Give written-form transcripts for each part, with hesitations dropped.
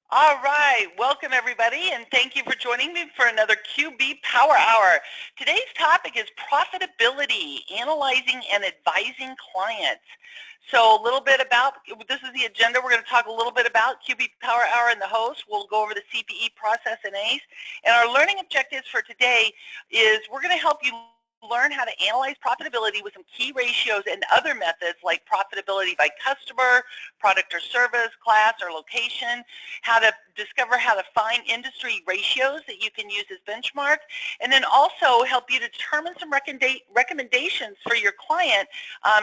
All right, welcome everybody, and thank you for joining me for another QB Power Hour. Today's topic is profitability, analyzing and advising clients. So a little bit about, this is the agenda. We're going to talk a little bit about QB Power Hour and the host. We'll go over the CPE process and ACE. And our learning objectives for today is we're going to help you learn how to analyze profitability with some key ratios and other methods like profitability by customer, product or service, class or location, how to discover how to find industry ratios that you can use as benchmark, and then also help you determine some recommendations for your client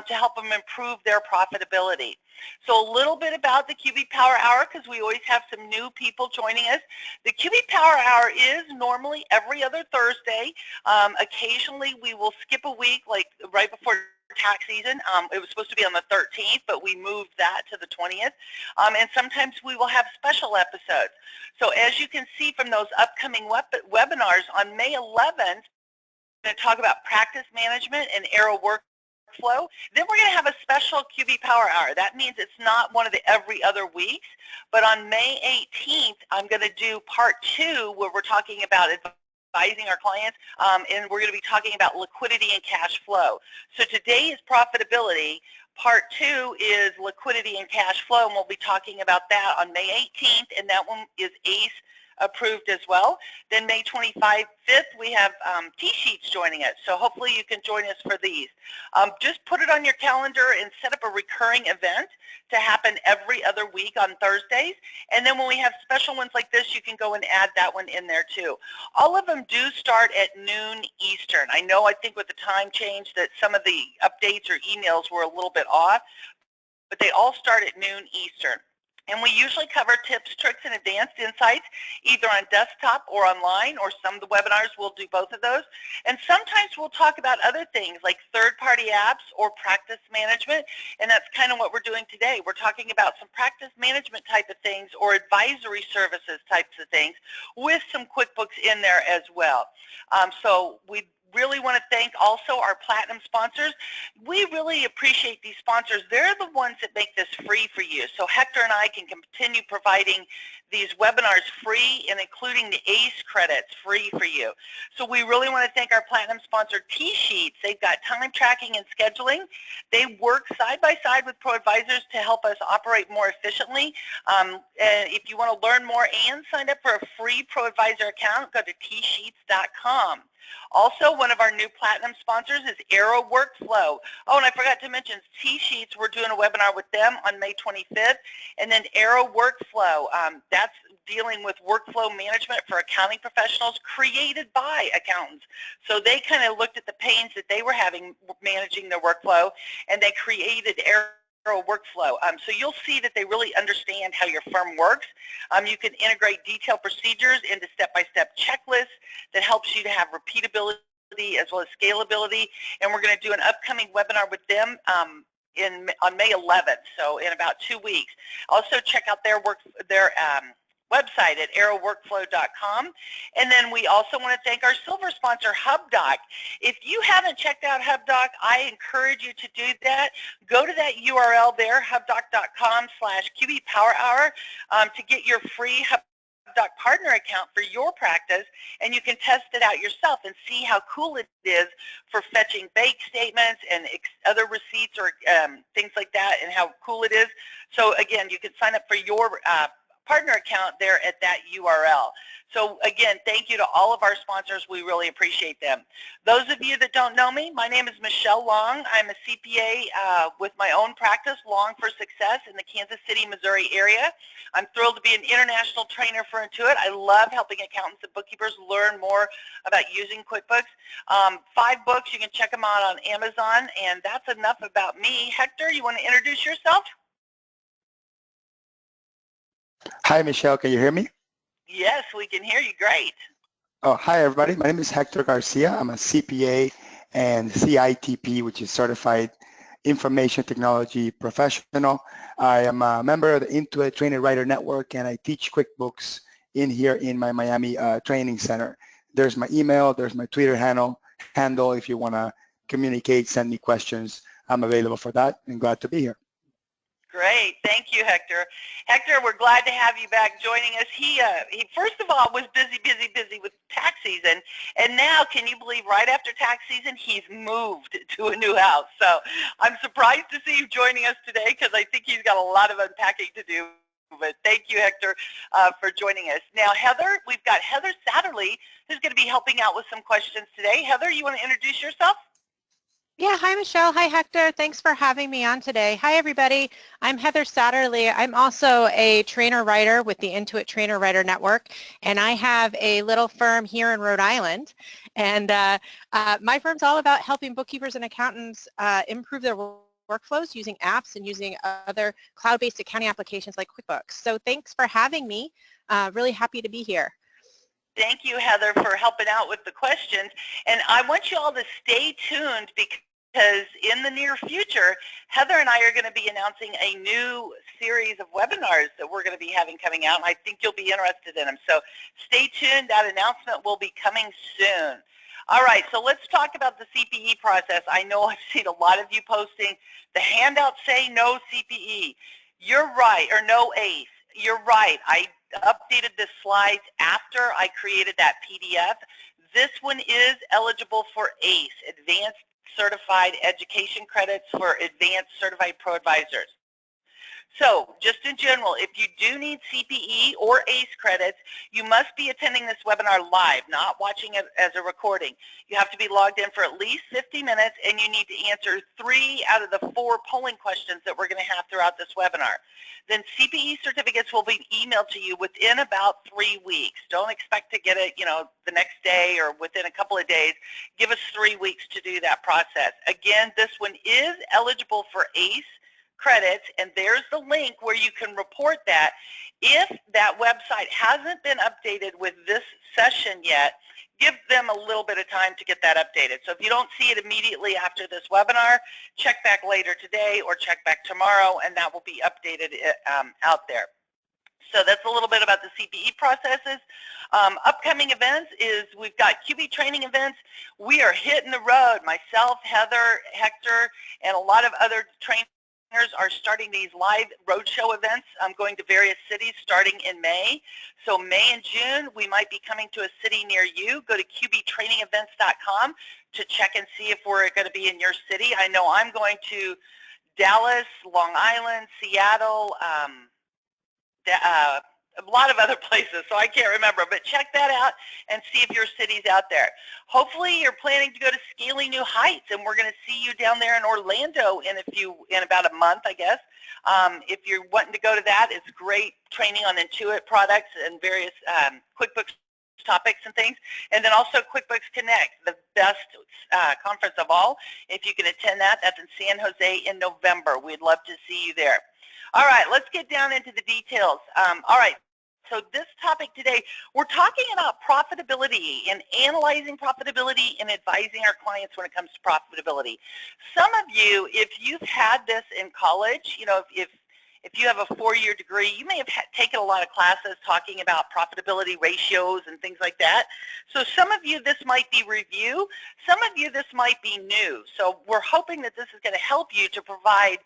to help them improve their profitability. So a little bit about the QB Power Hour, because we always have some new people joining us. The QB Power Hour is normally every other Thursday. Occasionally we will skip a week, like right before tax season. It was supposed to be on the 13th, but we moved that to the 20th. And sometimes we will have special episodes. So as you can see from those upcoming webinars, on May 11th, we're going to talk about practice management and Arrow workflow. Then we're going to have a special QB Power Hour. That means it's not one of the every other weeks, but on May 18th, I'm going to do part 2 where we're talking about advising our clients, and we're going to be talking about liquidity and cash flow. So today is profitability. Part 2 is liquidity and cash flow, and we'll be talking about that on May 18th, and that one is ACE approved as well. Then May 25th, we have T-sheets joining us, so hopefully you can join us for these. Just put it on your calendar and set up a recurring event to happen every other week on Thursdays, and then when we have special ones like this, you can go and add that one in there too. All of them do start at noon Eastern. I know, I think with the time change that some of the updates or emails were a little bit off, but they all start at noon Eastern. And we usually cover tips, tricks, and advanced insights either on desktop or online, or some of the webinars will do both of those. And sometimes we'll talk about other things like third-party apps or practice management, and that's kind of what we're doing today. We're talking about some practice management type of things or advisory services types of things with some QuickBooks in there as well. So we really want to thank also our platinum sponsors. We really appreciate these sponsors. They're the ones that make this free for you. So Hector and I can continue providing these webinars free and including the ACE credits free for you. So we really want to thank our platinum sponsor T-sheets. They've got time tracking and scheduling. They work side by side with ProAdvisors to help us operate more efficiently. And if you want to learn more and sign up for a free ProAdvisor account, go to tsheets.com. Also, one of our new platinum sponsors is Arrow Workflow. Oh, and I forgot to mention T-sheets. We're doing a webinar with them on May 25th. And then Arrow Workflow, that's dealing with workflow management for accounting professionals created by accountants. So they kind of looked at the pains that they were having managing their workflow, and they created Arrow workflow. So you'll see that they really understand how your firm works. You can integrate detailed procedures into step-by-step checklists that helps you to have repeatability as well as scalability. And we're going to do an upcoming webinar with them on May 11th, so in about 2 weeks. Also check out their website at arrowworkflow.com. And then we also want to thank our silver sponsor, HubDoc. If you haven't checked out HubDoc, I encourage you to do that. Go to that URL there, hubdoc.com/QBPowerHour, to get your free HubDoc partner account for your practice, and you can test it out yourself and see how cool it is for fetching bank statements and other receipts or things like that, and how cool it is. So again, you can sign up for your partner account there at that URL. So again, thank you to all of our sponsors. We really appreciate them. Those of you that don't know me, my name is Michelle Long. I'm a CPA with my own practice, Long for Success, in the Kansas City, Missouri area. I'm thrilled to be an international trainer for Intuit. I love helping accountants and bookkeepers learn more about using QuickBooks. 5 books, you can check them out on Amazon, and that's enough about me. Hector, you want to introduce yourself? Hi, Michelle. Can you hear me? Yes, we can hear you. Great. Oh, hi, everybody. My name is Hector Garcia. I'm a CPA and CITP, which is Certified Information Technology Professional. I am a member of the Intuit Trainer Writer Network, and I teach QuickBooks here in my Miami training center. There's my email. There's my Twitter handle. If you want to communicate, send me questions, I'm available for that and glad to be here. Great. Thank you, Hector. Hector, we're glad to have you back joining us. He first of all was busy with tax season, and now, can you believe, right after tax season, he's moved to a new house. So I'm surprised to see you joining us today because I think he's got a lot of unpacking to do. But thank you, Hector, for joining us. Now, Heather, we've got Heather Satterley, who's going to be helping out with some questions today. Heather, you want to introduce yourself? Yeah, hi Michelle, hi Hector, thanks for having me on today. Hi everybody, I'm Heather Satterley. I'm also a trainer writer with the Intuit Trainer Writer Network, and I have a little firm here in Rhode Island, and my firm's all about helping bookkeepers and accountants improve their workflows using apps and using other cloud-based accounting applications like QuickBooks. So thanks for having me, really happy to be here. Thank you, Heather, for helping out with the questions. And I want you all to stay tuned because in the near future, Heather and I are going to be announcing a new series of webinars that we're going to be having coming out, and I think you'll be interested in them. So stay tuned. That announcement will be coming soon. All right, so let's talk about the CPE process. I know I've seen a lot of you posting. The handouts say no CPE. You're right, or no ACE. You're right. I updated the slides after I created that PDF. This one is eligible for ACE, Advanced Certified Education Credits for Advanced Certified ProAdvisors. So just in general, if you do need CPE or ACE credits, you must be attending this webinar live, not watching it as a recording. You have to be logged in for at least 50 minutes, and you need to answer 3 out of the 4 polling questions that we're going to have throughout this webinar. Then CPE certificates will be emailed to you within about 3 weeks. Don't expect to get it, the next day or within a couple of days. Give us 3 weeks to do that process. Again, this one is eligible for ACE credits, and there's the link where you can report that. If that website hasn't been updated with this session yet, give them a little bit of time to get that updated. So if you don't see it immediately after this webinar, check back later today or check back tomorrow, and that will be updated out there. So that's a little bit about the CPE processes. Upcoming events is we've got QB training events. We are hitting the road. Myself, Heather, Hector, and a lot of other trainers are starting these live roadshow events. I'm going to various cities starting in May. So May and June, we might be coming to a city near you. Go to qbtrainingevents.com to check and see if we're going to be in your city. I know I'm going to Dallas, Long Island, Seattle, a lot of other places, so I can't remember, but check that out and see if your city's out there. Hopefully you're planning to go to Scaling New Heights, and we're going to see you down there in Orlando in about a month, I guess. If you're wanting to go to that, it's great training on Intuit products and various QuickBooks topics and things. And then also QuickBooks Connect, the best conference of all. If you can attend that, that's in San Jose in November. We'd love to see you there. All right, let's get down into the details. All right, so this topic today, we're talking about profitability and analyzing profitability and advising our clients when it comes to profitability. Some of you, if you've had this in college, if you have a 4-year degree, you may have taken a lot of classes talking about profitability ratios and things like that. So some of you, this might be review. Some of you, this might be new. So we're hoping that this is going to help you to provide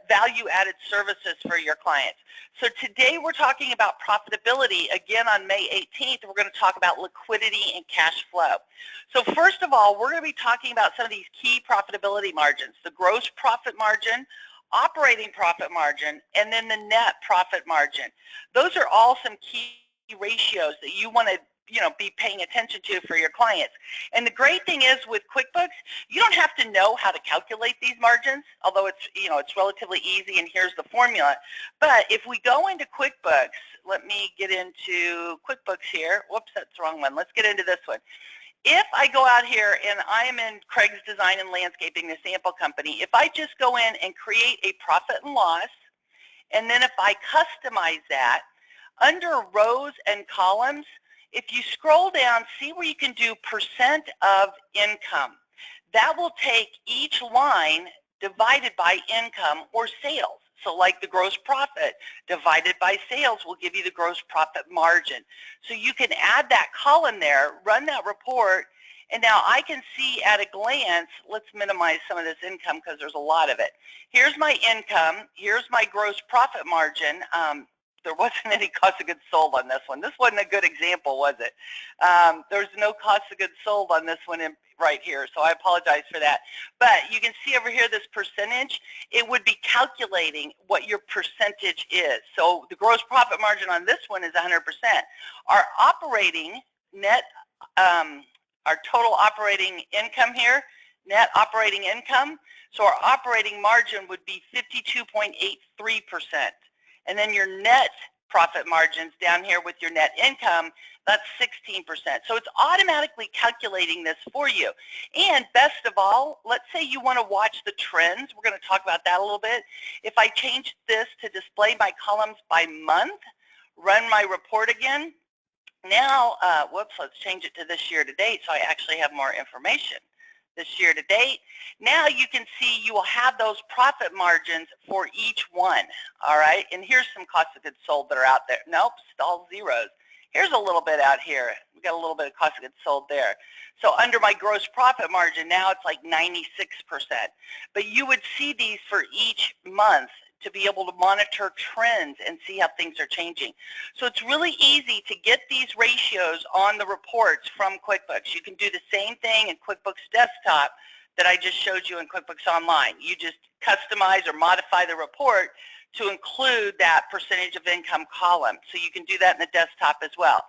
value-added services for your clients. So today we're talking about profitability. Again, on May 18th, we're going to talk about liquidity and cash flow. So first of all, we're going to be talking about some of these key profitability margins, the gross profit margin, operating profit margin, and then the net profit margin. Those are all some key ratios that you want to be paying attention to for your clients. And the great thing is with QuickBooks, you don't have to know how to calculate these margins, although it's relatively easy, and here's the formula. But if we go into QuickBooks, let me get into QuickBooks here. Whoops, that's the wrong one. Let's get into this one. If I go out here and I am in Craig's Design and Landscaping, the sample company, if I just go in and create a profit and loss, and then if I customize that, under rows and columns, if you scroll down, see where you can do percent of income. That will take each line divided by income or sales. So like the gross profit divided by sales will give you the gross profit margin. So you can add that column there, run that report, And now I can see at a glance, let's minimize some of this income because there's a lot of it. Here's my income. Here's my gross profit margin. There wasn't any cost of goods sold on this one. This wasn't a good example, was it? There's no cost of goods sold on this one right here, so I apologize for that. But you can see over here this percentage. It would be calculating what your percentage is. So the gross profit margin on this one is 100%. Our operating net, our total operating income here, net operating income, so our operating margin would be 52.83%. And then your net profit margins down here with your net income, that's 16%. So it's automatically calculating this for you. And best of all, let's say you want to watch the trends. We're going to talk about that a little bit. If I change this to display my columns by month, run my report again, now, whoops, let's change it to this year to date so I actually have more information. This year to date. Now you can see you will have those profit margins for each one, all right? And here's some cost of goods sold that are out there. Nope, all zeros. Here's a little bit out here. We got a little bit of cost of goods sold there. So under my gross profit margin, now it's like 96%. But you would see these for each month to be able to monitor trends and see how things are changing. So it's really easy to get these ratios on the reports from QuickBooks. You can do the same thing in QuickBooks Desktop that I just showed you in QuickBooks Online. You just customize or modify the report to include that percentage of income column. So you can do that in the desktop as well.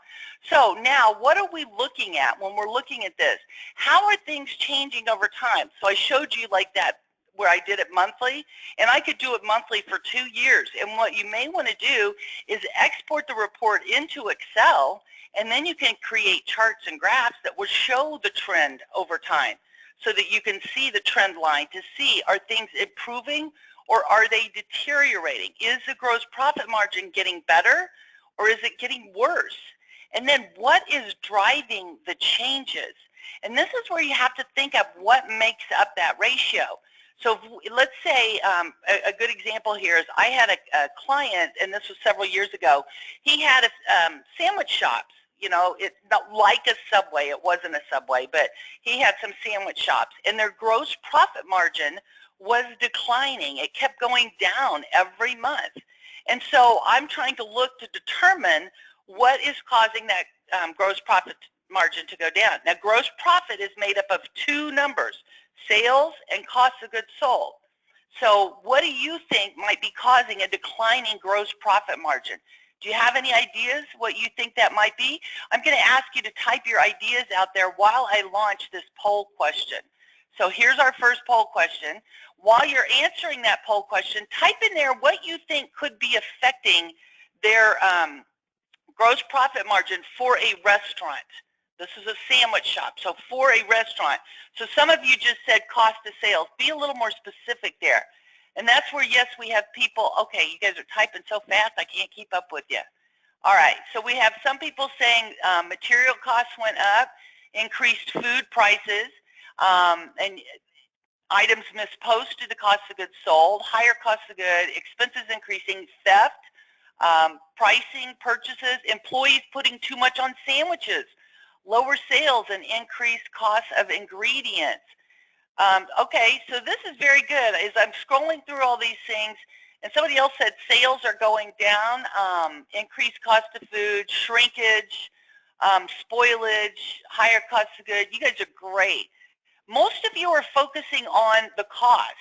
So now what are we looking at when we're looking at this? How are things changing over time? So I showed you like that where I did it monthly, and I could do it monthly for 2 years. And what you may want to do is export the report into Excel, and then you can create charts and graphs that will show the trend over time so that you can see the trend line to see, are things improving or are they deteriorating? Is the gross profit margin getting better or is it getting worse? And then what is driving the changes? And this is where you have to think of what makes up that ratio. So let's say a good example here is I had a client, and this was several years ago. He had a sandwich shops. You know, it's not like a Subway. It wasn't a Subway, but he had some sandwich shops, and their gross profit margin was declining. It kept going down every month. And so I'm trying to look to determine what is causing that gross profit margin to go down. Now, gross profit is made up of two numbers, sales and cost of goods sold. So what do you think might be causing a declining gross profit margin? Do you have any ideas what you think that might be? I'm going to ask you to type your ideas out there while I launch this poll question. So here's our first poll question. While you're answering that poll question, type in there what you think could be affecting their gross profit margin for a restaurant. This is a sandwich shop, so for a restaurant. So some of you just said cost of sales. Be a little more specific there. And that's where, yes, we have people, okay, you guys are typing so fast I can't keep up with you. All right, so we have some people saying material costs went up, increased food prices, and items misposted to cost of goods sold, higher cost of goods, expenses increasing, theft, pricing, purchases, employees putting too much on sandwiches, lower sales and increased costs of ingredients. Okay, so this is very good. As I'm scrolling through all these things, and somebody else said sales are going down, increased cost of food, shrinkage, spoilage, higher cost of goods. You guys are great. Most of you are focusing on the cost.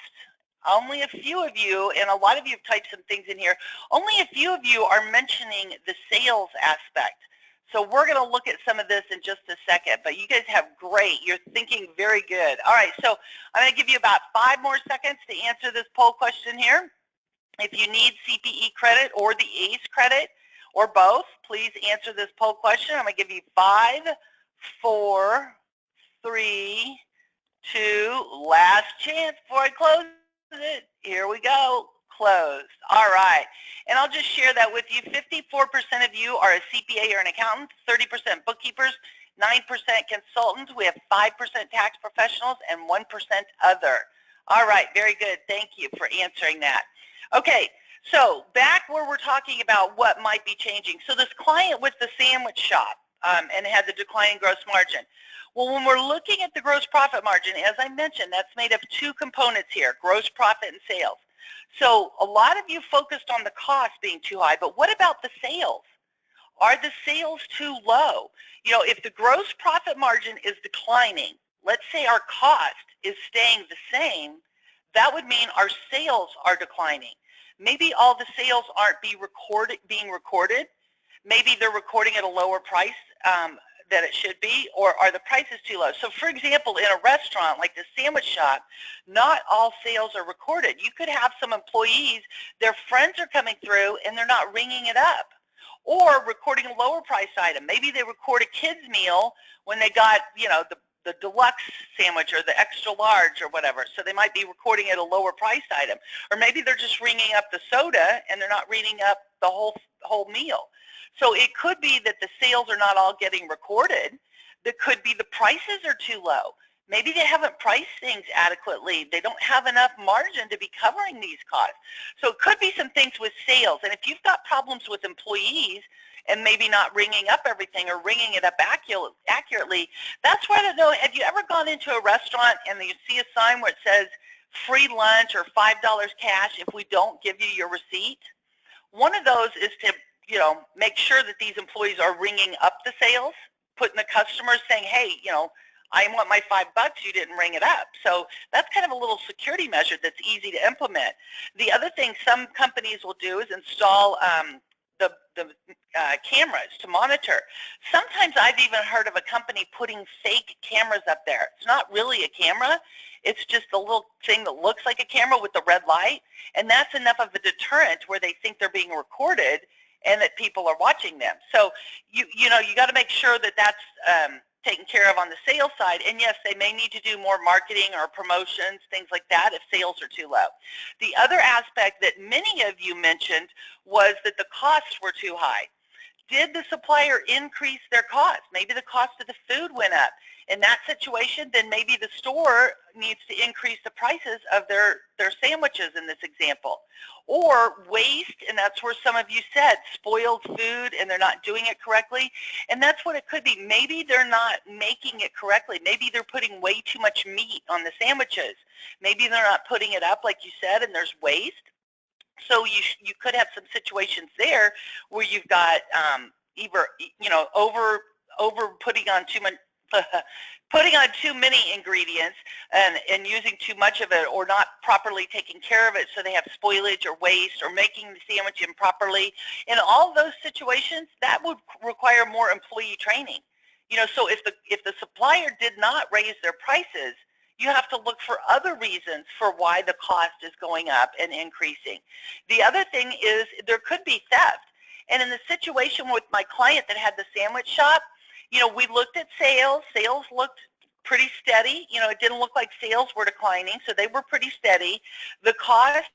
Only a few of you, and a lot of you have typed some things in here, only a few of you are mentioning the sales aspect. So we're going to look at some of this in just a second, but you guys have great. You're thinking very good. All right, so I'm going to give you about 5 more seconds to answer this poll question here. If you need CPE credit or the ACE credit or both, please answer this poll question. I'm going to give you 5, 4, 3, 2, last chance before I close it. Here we go. Closed. All right. And I'll just share that with you. 54% of you are a CPA or an accountant, 30% bookkeepers, 9% consultants. We have 5% tax professionals and 1% other. All right. Very good. Thank you for answering that. Okay. So back where we're talking about what might be changing. So this client with the sandwich shop, and had the decline in gross margin. Well, when we're looking at the gross profit margin, as I mentioned, that's made of two components here, gross profit and sales. So a lot of you focused on the cost being too high, but what about the sales? Are the sales too low? You know, if the gross profit margin is declining, let's say our cost is staying the same, that would mean our sales are declining. Maybe all the sales aren't being recorded. Maybe they're recording at a lower price that it should be, or are the prices too low? So for example, in a restaurant like the sandwich shop, not all sales are recorded. You could have some employees, their friends are coming through and they're not ringing it up, or recording a lower price item. Maybe they record a kid's meal when they got, you know, the deluxe sandwich or the extra large or whatever. So they might be recording at a lower price item. Or maybe they're just ringing up the soda and they're not ringing up the whole meal. So it could be that the sales are not all getting recorded. It could be the prices are too low. Maybe they haven't priced things adequately. They don't have enough margin to be covering these costs. So it could be some things with sales. And if you've got problems with employees and maybe not ringing up everything or ringing it up accurately, that's why I don't know, have you ever gone into a restaurant and you see a sign where it says free lunch or $5 cash if we don't give you your receipt? One of those is to, you know, make sure that these employees are ringing up the sales, putting the customers saying, hey, you know, I want my $5, you didn't ring it up. So that's kind of a little security measure that's easy to implement. The other thing some companies will do is install the cameras to monitor. Sometimes I've even heard of a company putting fake cameras up there. It's not really a camera. It's just a little thing that looks like a camera with the red light, and that's enough of a deterrent where they think they're being recorded and that people are watching them. So you know, you got to make sure that that's taken care of on the sales side. And yes, they may need to do more marketing or promotions, things like that, if sales are too low. The other aspect that many of you mentioned was that the costs were too high. Did the supplier increase their costs? Maybe the cost of the food went up. In that situation, then maybe the store needs to increase the prices of their sandwiches in this example. Or waste, and that's where some of you said, spoiled food and they're not doing it correctly. And that's what it could be. Maybe they're not making it correctly. Maybe they're putting way too much meat on the sandwiches. Maybe they're not putting it up like you said and there's waste. So you could have some situations there where you've got either, you know, over putting on too much, putting on too many ingredients and using too much of it, or not properly taking care of it, so they have spoilage or waste, or making the sandwich improperly. In all those situations, that would require more employee training. You know, so if the supplier did not raise their prices, you have to look for other reasons for why the cost is going up and increasing. The other thing is there could be theft. And in the situation with my client that had the sandwich shop, you know, we looked at sales. Sales looked pretty steady. You know, it didn't look like sales were declining, so they were pretty steady. The cost,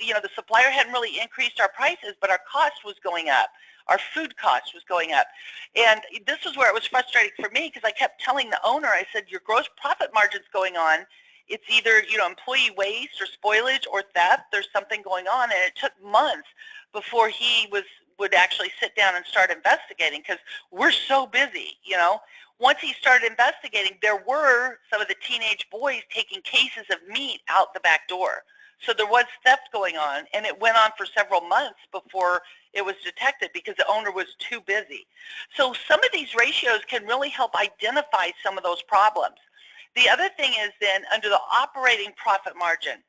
you know, the supplier hadn't really increased our prices, but our cost was going up. Our food cost was going up. And this is where it was frustrating for me, because I kept telling the owner, I said, your gross profit margin's going on. It's either, you know, employee waste or spoilage or theft. There's something going on. And it took months before he would actually sit down and start investigating, because we're so busy, you know. Once he started investigating, there were some of the teenage boys taking cases of meat out the back door. So there was theft going on, and it went on for several months before it was detected because the owner was too busy. So some of these ratios can really help identify some of those problems. The other thing is then under the operating profit margin,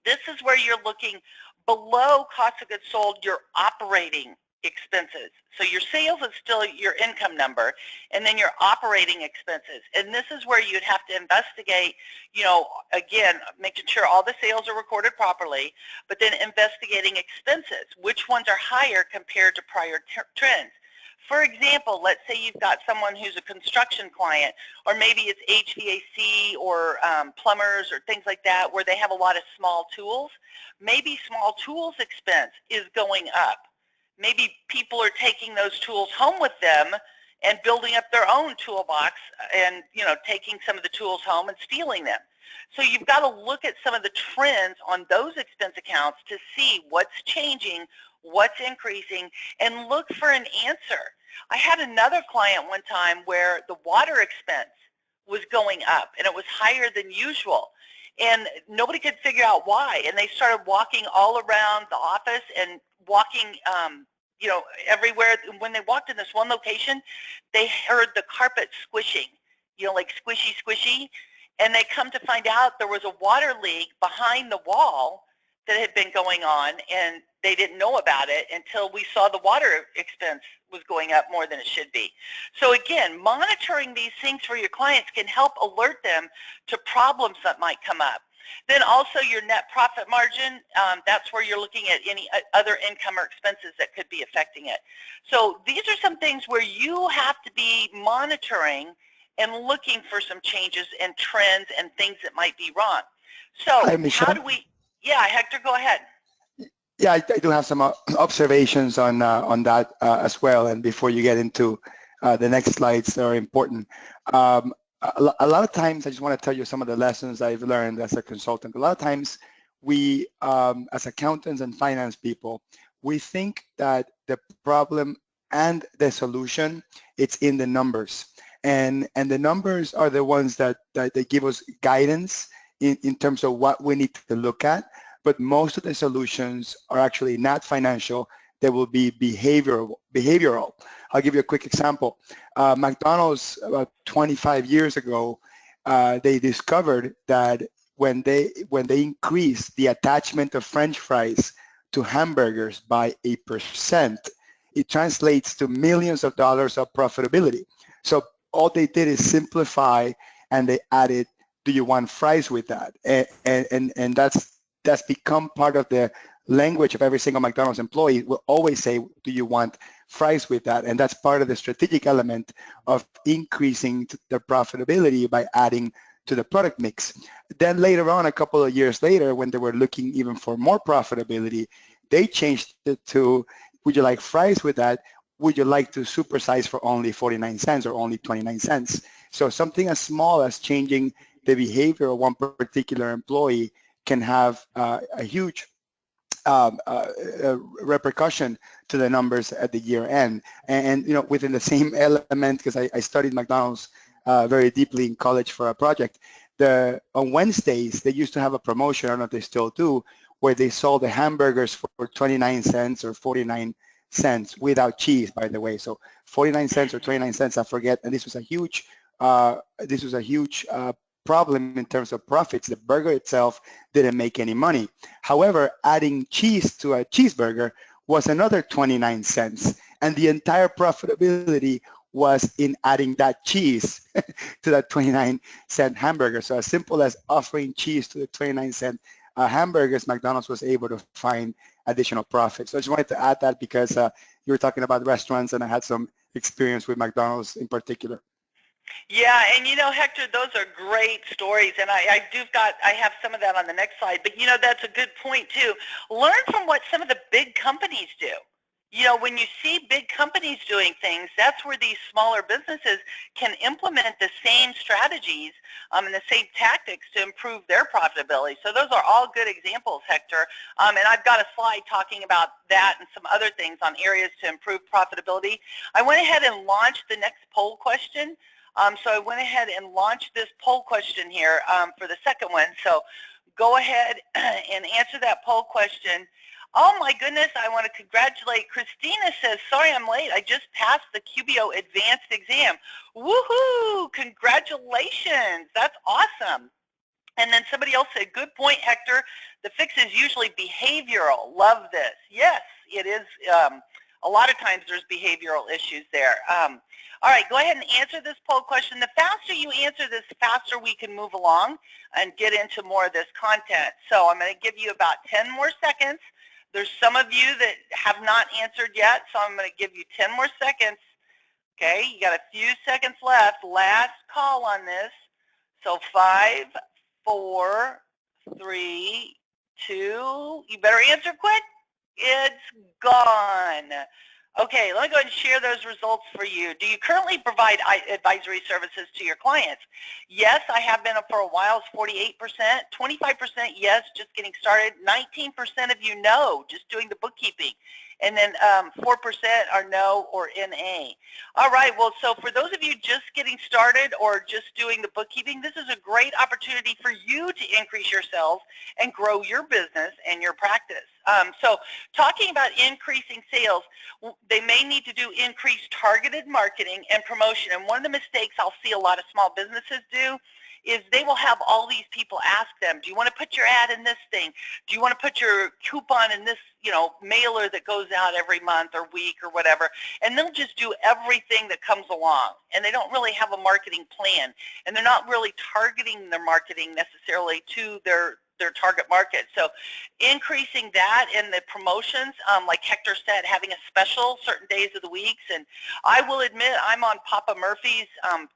this is where you're looking below cost of goods sold, your operating expenses. So your sales is still your income number, and then your operating expenses. And this is where you'd have to investigate, you know, again, making sure all the sales are recorded properly, but then investigating expenses. Which ones are higher compared to prior trends? For example, let's say you've got someone who's a construction client, or maybe it's HVAC or plumbers or things like that, where they have a lot of small tools. Maybe small tools expense is going up. Maybe people are taking those tools home with them and building up their own toolbox and, you know, taking some of the tools home and stealing them. So you've got to look at some of the trends on those expense accounts to see what's changing, what's increasing, and look for an answer. I had another client one time where the water expense was going up and it was higher than usual. And nobody could figure out why. And they started walking all around the office and walking, you know, everywhere. When they walked in this one location, they heard the carpet squishing, you know, like squishy, squishy. And they come to find out there was a water leak behind the wall that had been going on, and they didn't know about it until we saw the water expense was going up more than it should be. So again, monitoring these things for your clients can help alert them to problems that might come up. Then also your net profit margin, that's where you're looking at any other income or expenses that could be affecting it. So these are some things where you have to be monitoring and looking for some changes and trends and things that might be wrong. So Hi, Michelle. how do we, yeah, Hector, go ahead. Yeah, I do have some observations on that as well. And before you get into the next slides that are important, a lot of times I just want to tell you some of the lessons I've learned as a consultant. A lot of times we, as accountants and finance people, we think that the problem and the solution, it's in the numbers. And the numbers are the ones that they give us guidance in terms of what we need to look at. But most of the solutions are actually not financial. They will be behavioral. I'll give you a quick example. McDonald's, about 25 years ago, they discovered that when they increased the attachment of French fries to hamburgers by 8%, it translates to millions of dollars of profitability. So all they did is simplify, and they added, do you want fries with that? And that's become part of the language of every single McDonald's employee. Will always say, do you want fries with that? And that's part of the strategic element of increasing the profitability by adding to the product mix. Then later on, a couple of years later, when they were looking even for more profitability, they changed it to, would you like fries with that? Would you like to supersize for only 49 cents or only 29 cents? So something as small as changing the behavior of one particular employee can have a huge repercussion to the numbers at the year end. And you know, within the same element, because I studied McDonald's very deeply in college for a project, on Wednesdays, they used to have a promotion, I don't know if they still do, where they sold the hamburgers for 29 cents or 49 cents without cheese, by the way. So 49 cents or 29 cents, I forget. And this was a huge problem in terms of profits. The burger itself didn't make any money. However, adding cheese to a cheeseburger was another 29 cents. And the entire profitability was in adding that cheese to that 29-cent hamburger. So as simple as offering cheese to the 29-cent hamburgers, McDonald's was able to find additional profit. So I just wanted to add that because you were talking about restaurants, and I had some experience with McDonald's in particular. Yeah, and you know, Hector, those are great stories, and I have some of that on the next slide. But you know, that's a good point too. Learn from what some of the big companies do. You know, when you see big companies doing things, that's where these smaller businesses can implement the same strategies and the same tactics to improve their profitability. So those are all good examples, Hector. And I've got a slide talking about that and some other things on areas to improve profitability. I went ahead and launched the next poll question. So I went ahead and launched this poll question here for the second one. So go ahead and answer that poll question. Oh my goodness, I want to congratulate. Christina says, sorry I'm late. I just passed the QBO advanced exam. Woohoo! Congratulations. That's awesome. And then somebody else said, good point, Hector. The fix is usually behavioral. Love this. Yes, it is. A lot of times there's behavioral issues there. All right, go ahead and answer this poll question. The faster you answer this, the faster we can move along and get into more of this content. So I'm going to give you about 10 more seconds. There's some of you that have not answered yet, so I'm going to give you 10 more seconds. Okay, you got a few seconds left. Last call on this. So 5, 4, 3, 2, you better answer quick. It's gone. Okay, let me go ahead and share those results for you. Do you currently provide advisory services to your clients? Yes, I have been for a while. It's 48%. 25% yes, just getting started. 19% of you no, just doing the bookkeeping. and then 4% are no or NA. All right, well, so for those of you just getting started or just doing the bookkeeping, this is a great opportunity for you to increase your sales and grow your business and your practice. So talking about increasing sales, they may need to do increased targeted marketing and promotion. And one of the mistakes I'll see a lot of small businesses do is they will have all these people ask them, do you want to put your ad in this thing? Do you want to put your coupon in this, mailer that goes out every month or week or whatever? And they'll just do everything that comes along. And they don't really have a marketing plan. And they're not really targeting their marketing necessarily to their target market. So increasing that in the promotions, like Hector said, having a special certain days of the weeks. And I will admit I'm on Papa Murphy's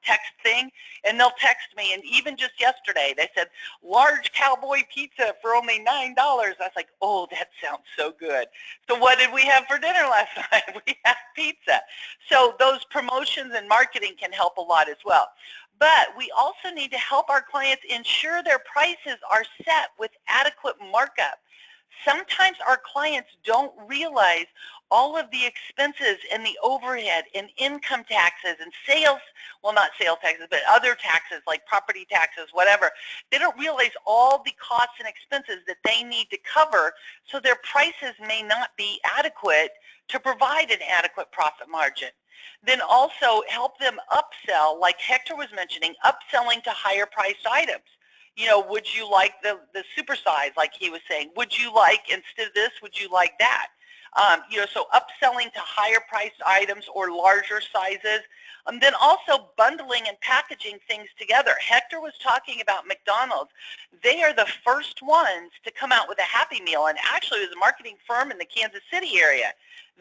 text thing, and they'll text me. And even just yesterday, they said, large cowboy pizza for only $9. I was like, oh, that sounds so good. So what did we have for dinner last night? We had pizza. So those promotions and marketing can help a lot as well. But we also need to help our clients ensure their prices are set with adequate markup. Sometimes our clients don't realize all of the expenses and the overhead and income taxes and sales, well, not sales taxes, but other taxes like property taxes, whatever. They don't realize all the costs and expenses that they need to cover, so their prices may not be adequate to provide an adequate profit margin. Then also help them upsell, like Hector was mentioning, upselling to higher priced items. Would you like the super size, like he was saying? Would you like, instead of this, would you like that? So upselling to higher priced items or larger sizes. Then also bundling and packaging things together. Hector was talking about McDonald's. They are the first ones to come out with a Happy Meal, and actually it was a marketing firm in the Kansas City area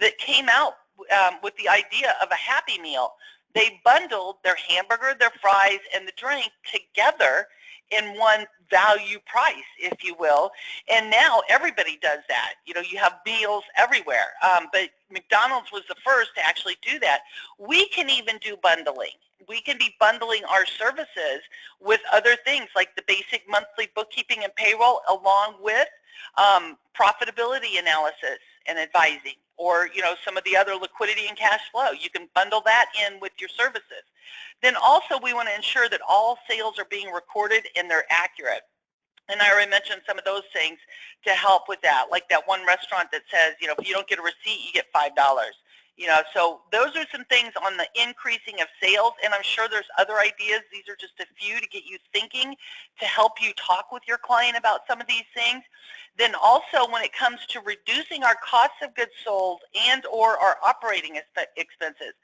that came out with the idea of a Happy Meal. They bundled their hamburger, their fries, and the drink together in one value price, if you will. And now everybody does that. You have meals everywhere. But McDonald's was the first to actually do that. We can even do bundling. We can be bundling our services with other things like the basic monthly bookkeeping and payroll, along with profitability analysis and advising, or some of the other liquidity and cash flow. You can bundle that in with your services. Then also we want to ensure that all sales are being recorded and they're accurate. And I already mentioned some of those things to help with that, like that one restaurant that says, if you don't get a receipt, you get $5. So those are some things on the increasing of sales, and I'm sure there's other ideas. These are just a few to get you thinking, to help you talk with your client about some of these things. Then also when it comes to reducing our costs of goods sold and or our operating expenses,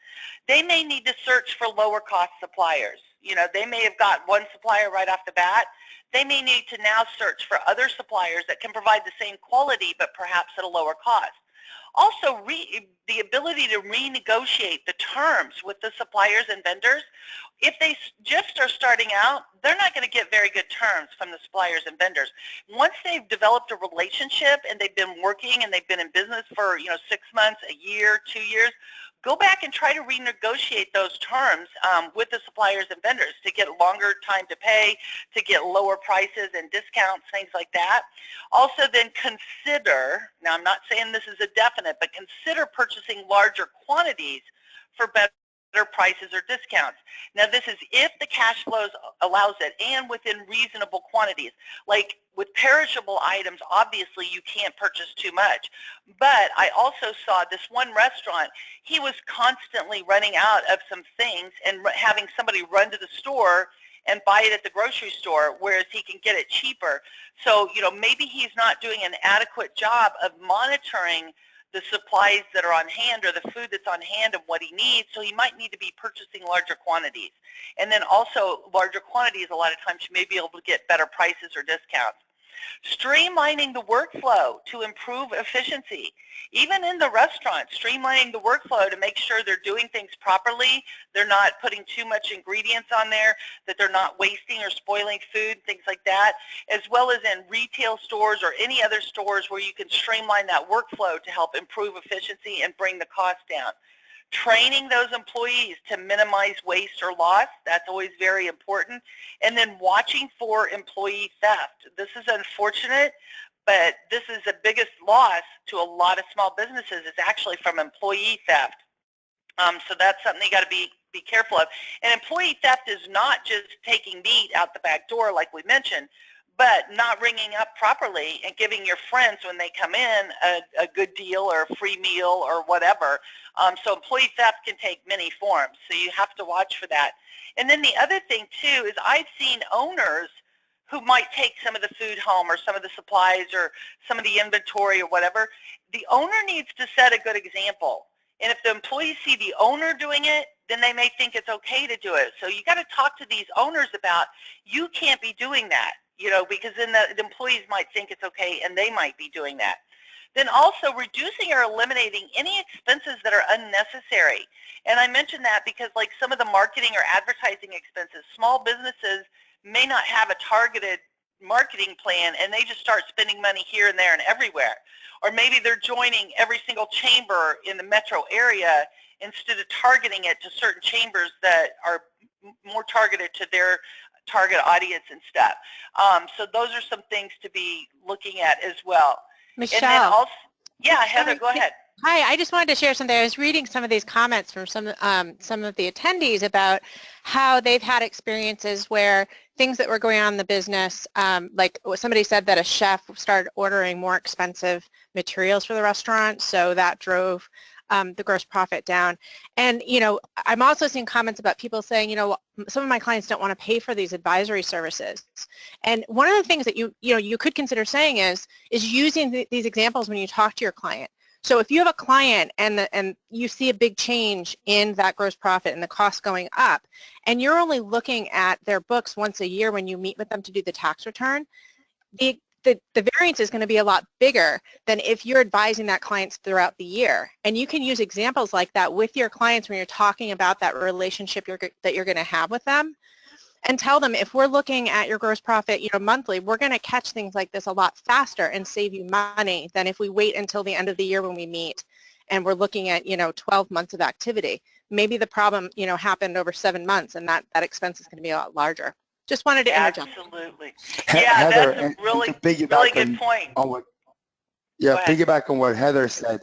they may need to search for lower cost suppliers. They may have got one supplier right off the bat. They may need to now search for other suppliers that can provide the same quality but perhaps at a lower cost. Also, the ability to renegotiate the terms with the suppliers and vendors. If they just are starting out, they're not going to get very good terms from the suppliers and vendors. Once they've developed a relationship and they've been working and they've been in business for 6 months, a year, 2 years, go back and try to renegotiate those terms with the suppliers and vendors to get longer time to pay, to get lower prices and discounts, things like that. Also then consider, now I'm not saying this is a definite, but consider purchasing larger quantities for better prices or discounts. Now this is if the cash flows allows it and within reasonable quantities. Like with perishable items, obviously you can't purchase too much. But I also saw this one restaurant, he was constantly running out of some things and having somebody run to the store and buy it at the grocery store, whereas he can get it cheaper. So, maybe he's not doing an adequate job of monitoring the supplies that are on hand or the food that's on hand and what he needs, so he might need to be purchasing larger quantities. And then also larger quantities, a lot of times you may be able to get better prices or discounts. Streamlining the workflow to improve efficiency. Even in the restaurant, streamlining the workflow to make sure they're doing things properly, they're not putting too much ingredients on there, that they're not wasting or spoiling food, things like that, as well as in retail stores or any other stores where you can streamline that workflow to help improve efficiency and bring the cost down. Training those employees to minimize waste or loss, that's always very important. And then watching for employee theft. This is unfortunate, but this is the biggest loss to a lot of small businesses is actually from employee theft. So that's something you got to be careful of. And employee theft is not just taking meat out the back door like we mentioned, but not ringing up properly and giving your friends when they come in a good deal or a free meal or whatever. So employee theft can take many forms, so you have to watch for that. And then the other thing too is I've seen owners who might take some of the food home or some of the supplies or some of the inventory or whatever. The owner needs to set a good example. And if the employees see the owner doing it, then they may think it's okay to do it. So you got to talk to these owners about, you can't be doing that, you know, because then the employees might think it's okay and they might be doing that. Then also reducing or eliminating any expenses that are unnecessary. And I mentioned that because like some of the marketing or advertising expenses, small businesses may not have a targeted marketing plan and they just start spending money here and there and everywhere. Or maybe they're joining every single chamber in the metro area instead of targeting it to certain chambers that are more targeted to their target audience and stuff. So those are some things to be looking at as well. Michelle. And then also, yeah, Heather, go ahead. Hi, I just wanted to share something. I was reading some of these comments from some of the attendees about how they've had experiences where things that were going on in the business, like somebody said that a chef started ordering more expensive materials for the restaurant, so that drove the gross profit down. And, you know, I'm also seeing comments about people saying, you know, some of my clients don't want to pay for these advisory services. And one of the things that you could consider saying is using these examples when you talk to your client. So if you have a client and you see a big change in that gross profit and the cost going up, and you're only looking at their books once a year when you meet with them to do the tax return, the variance is going to be a lot bigger than if you're advising that clients throughout the year. And you can use examples like that with your clients when you're talking about that relationship that you're going to have with them. And tell them, if we're looking at your gross profit, you know, monthly, we're going to catch things like this a lot faster and save you money than if we wait until the end of the year when we meet and we're looking at, you know, 12 months of activity. Maybe the problem, you know, happened over 7 months and that expense is going to be a lot larger. Just wanted to interject. Absolutely. Yeah, Heather, that's a really good point. Piggyback on what Heather said.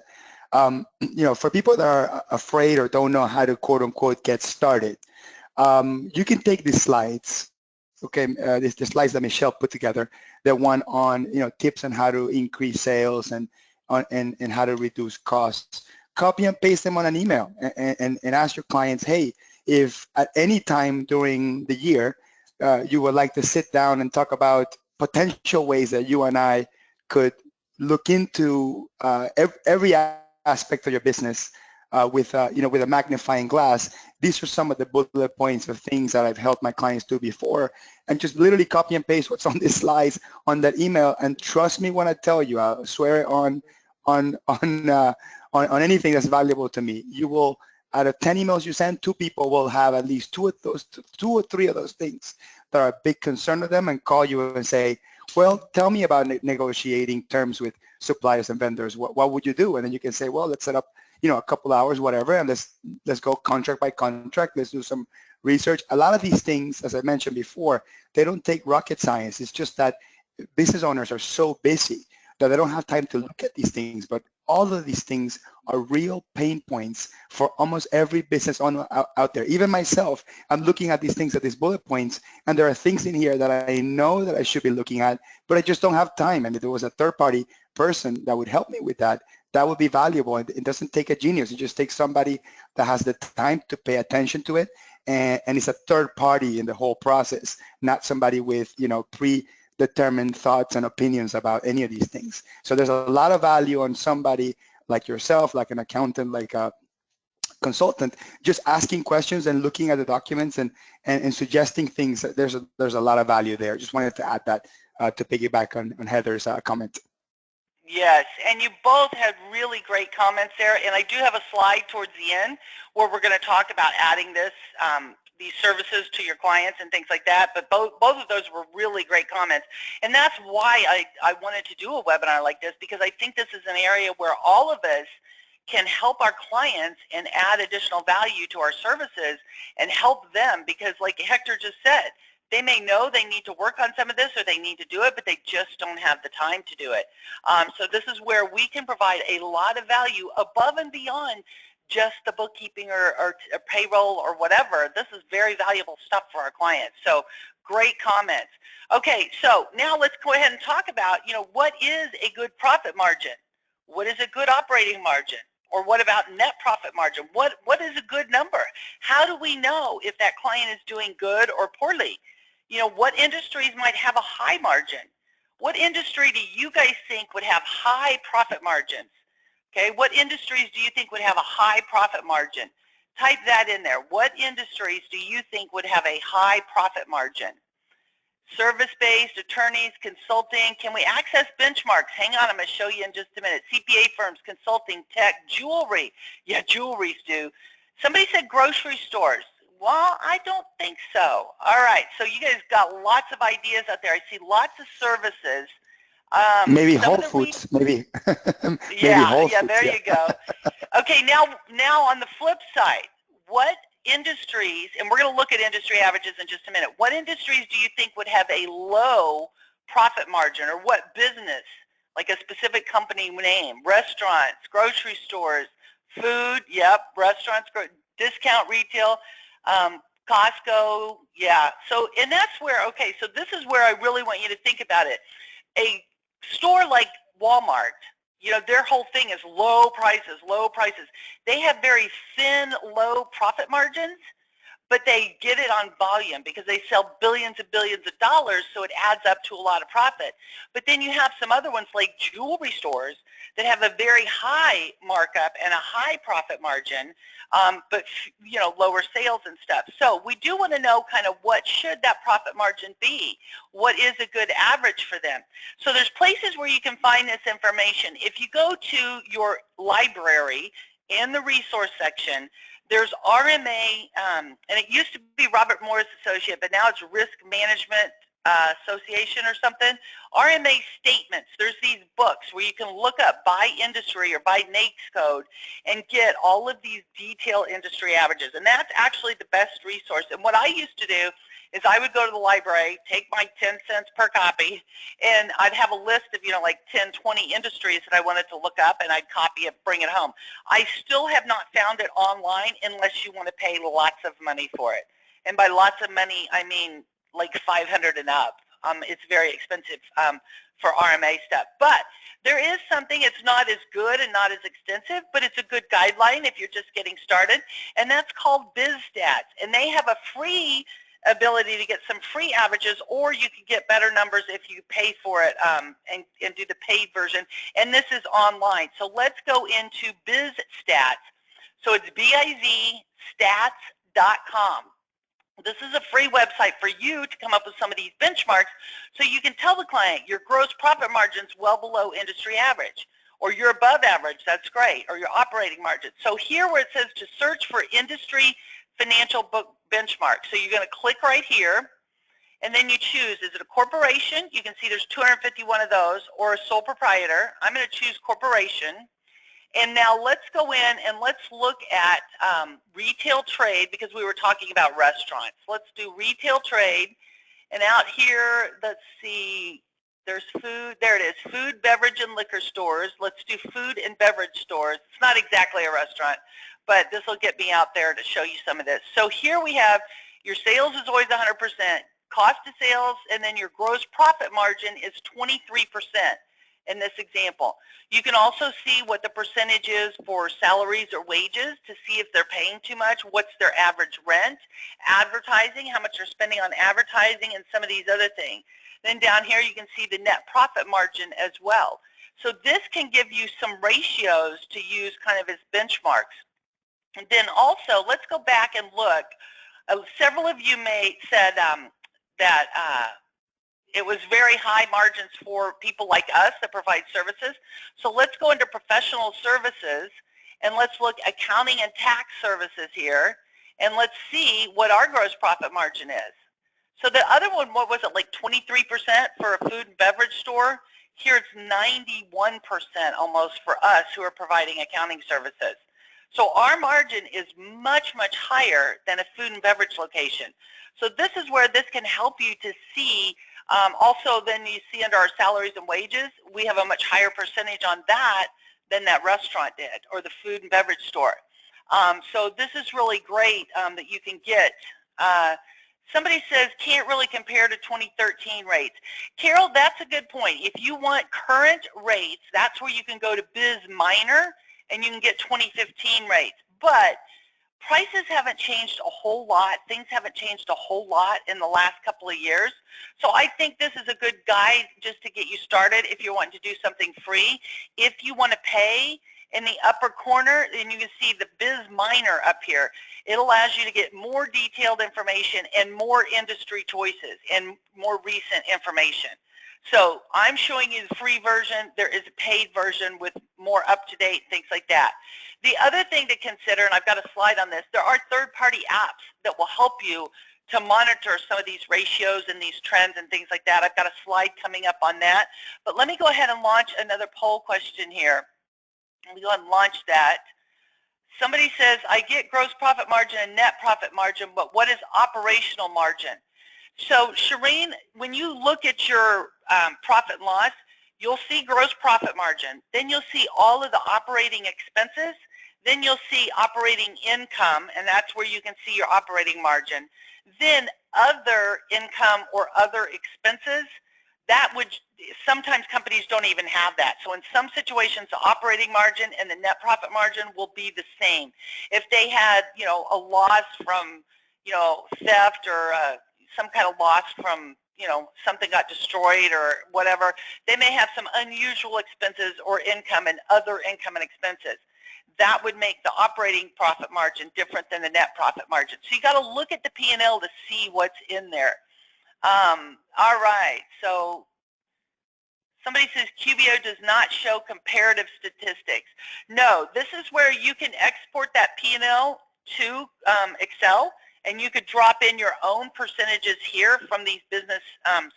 You know, for people that are afraid or don't know how to quote unquote get started, you can take these slides, okay, the slides that Michelle put together, the one on, you know, tips on how to increase sales and how to reduce costs, copy and paste them on an email and ask your clients, hey, if at any time during the year you would like to sit down and talk about potential ways that you and I could look into every aspect of your business with a magnifying glass. These are some of the bullet points of things that I've helped my clients do before, and just literally copy and paste what's on these slides on that email. And trust me when I tell you, I'll swear on anything that's valuable to me. You will, out of 10 emails you send, 2 people will have at least 2 or 3 of those things that are a big concern to them, and call you and say, well, tell me about negotiating terms with suppliers and vendors. What would you do? And then you can say, well, let's set up, you know, a couple hours, whatever, and let's go contract by contract. Let's do some research. A lot of these things, as I mentioned before, they don't take rocket science. It's just that business owners are so busy that they don't have time to look at these things. But all of these things are real pain points for almost every business owner out there. Even myself, I'm looking at these things, at these bullet points, and there are things in here that I know that I should be looking at, but I just don't have time. And if there was a third-party person that would help me with that, that would be valuable. It doesn't take a genius. It just takes somebody that has the time to pay attention to it, and it's a third party in the whole process, not somebody with, you know, predetermined thoughts and opinions about any of these things. So there's a lot of value on somebody like yourself, like an accountant, like a consultant, just asking questions and looking at the documents and suggesting things. There's a lot of value there. Just wanted to add that to piggyback on Heather's comment. Yes, and you both had really great comments there, and I do have a slide towards the end where we're going to talk about adding these services to your clients and things like that, but both of those were really great comments. And that's why I wanted to do a webinar like this, because I think this is an area where all of us can help our clients and add additional value to our services and help them, because like Hector just said, They may know they need to work on some of this or they need to do it, but they just don't have the time to do it. So this is where we can provide a lot of value above and beyond just the bookkeeping or payroll or whatever. This is very valuable stuff for our clients. So great comments. Okay, so now let's go ahead and talk about, what is a good profit margin? What is a good operating margin? Or what about net profit margin? What is a good number? How do we know if that client is doing good or poorly? What industries might have a high margin? What industry do you guys think would have high profit margins? Okay, what industries do you think would have a high profit margin? Type that in there. What industries do you think would have a high profit margin? Service-based, attorneys, consulting. Can we access benchmarks? Hang on, I'm going to show you in just a minute. CPA firms, consulting, tech, jewelry. Yeah, jewelries do. Somebody said grocery stores. Well, I don't think so. All right, so you guys got lots of ideas out there. I see lots of services. Maybe Whole Foods, maybe. Yeah, Whole Foods, there you go. Okay, now on the flip side, what industries, and we're going to look at industry averages in just a minute, what industries do you think would have a low profit margin, or what business, like a specific company name? Restaurants, grocery stores, food, yep, restaurants, discount retail, Costco, yeah. So, and that's where, okay, so this is where I really want you to think about it. A store like Walmart, their whole thing is low prices, low prices. They have very thin, low profit margins, but they get it on volume because they sell billions and billions of dollars, so it adds up to a lot of profit. But then you have some other ones like jewelry stores that have a very high markup and a high profit margin, but lower sales and stuff. So we do want to know kind of what should that profit margin be? What is a good average for them? So there's places where you can find this information. If you go to your library in the resource section, there's RMA, and it used to be Robert Morris Associate, but now it's Risk Management Association or something. RMA statements. There's these books where you can look up by industry or by NAICS code and get all of these detailed industry averages. And that's actually the best resource. And what I used to do is I would go to the library, take my 10 cents per copy, and I'd have a list of, like 10, 20 industries that I wanted to look up, and I'd copy it, bring it home. I still have not found it online unless you want to pay lots of money for it. And by lots of money, I mean like $500 and up. It's very expensive for RMA stuff. But there is something, it's not as good and not as extensive, but it's a good guideline if you're just getting started, and that's called BizStats. And they have a free ability to get some free averages, or you can get better numbers if you pay for it and do the paid version. And this is online. So let's go into BizStats. So it's bizstats.com. This is a free website for you to come up with some of these benchmarks so you can tell the client your gross profit margin's well below industry average, or you're above average, that's great, or your operating margin. So here where it says to search for industry financial book benchmark. So you're going to click right here, and then you choose, is it a corporation? You can see there's 251 of those, or a sole proprietor. I'm going to choose corporation. And now let's go in and let's look at retail trade, because we were talking about restaurants. Let's do retail trade. And out here, let's see, there's food. There it is, food, beverage, and liquor stores. Let's do food and beverage stores. It's not exactly a restaurant, but this will get me out there to show you some of this. So here we have your sales is always 100%, cost of sales, and then your gross profit margin is 23%. In this example. You can also see what the percentage is for salaries or wages to see if they're paying too much, what's their average rent, advertising, how much they're spending on advertising, and some of these other things. Then down here you can see the net profit margin as well. So this can give you some ratios to use kind of as benchmarks. And then also, let's go back and look. Several of you said that it was very high margins for people like us that provide services. So let's go into professional services, and let's look accounting and tax services here, and let's see what our gross profit margin is. So the other one, what was it, like 23% for a food and beverage store? Here it's 91% almost for us who are providing accounting services. So our margin is much, much higher than a food and beverage location. So this is where this can help you to see. Also, then you see under our salaries and wages, we have a much higher percentage on that than that restaurant did, or the food and beverage store. So this is really great that you can get. Somebody says can't really compare to 2013 rates. Carol, that's a good point. If you want current rates, that's where you can go to Biz Minor and you can get 2015 rates. But prices haven't changed a whole lot. Things haven't changed a whole lot in the last couple of years. So I think this is a good guide just to get you started if you're wanting to do something free. If you want to pay, in the upper corner, then you can see the Biz Minor up here. It allows you to get more detailed information and more industry choices and more recent information. So I'm showing you the free version. There is a paid version with more up-to-date things like that. The other thing to consider, and I've got a slide on this, there are third-party apps that will help you to monitor some of these ratios and these trends and things like that. I've got a slide coming up on that. But let me go ahead and launch another poll question here. Let me go ahead and launch that. Somebody says, I get gross profit margin and net profit margin, but what is operational margin? So, Shireen, when you look at your profit and loss, you'll see gross profit margin. Then you'll see all of the operating expenses. Then you'll see operating income, and that's where you can see your operating margin. Then other income or other expenses, that would, sometimes companies don't even have that. So in some situations, the operating margin and the net profit margin will be the same. If they had, you know, a loss from, you know, theft or some kind of loss from, you know, something got destroyed or whatever, they may have some unusual expenses or income and other income and expenses. That would make the operating profit margin different than the net profit margin. So you got to look at the P&L to see what's in there. All right, so somebody says QBO does not show comparative statistics. No, this is where you can export that P&L to Excel, and you could drop in your own percentages here from these business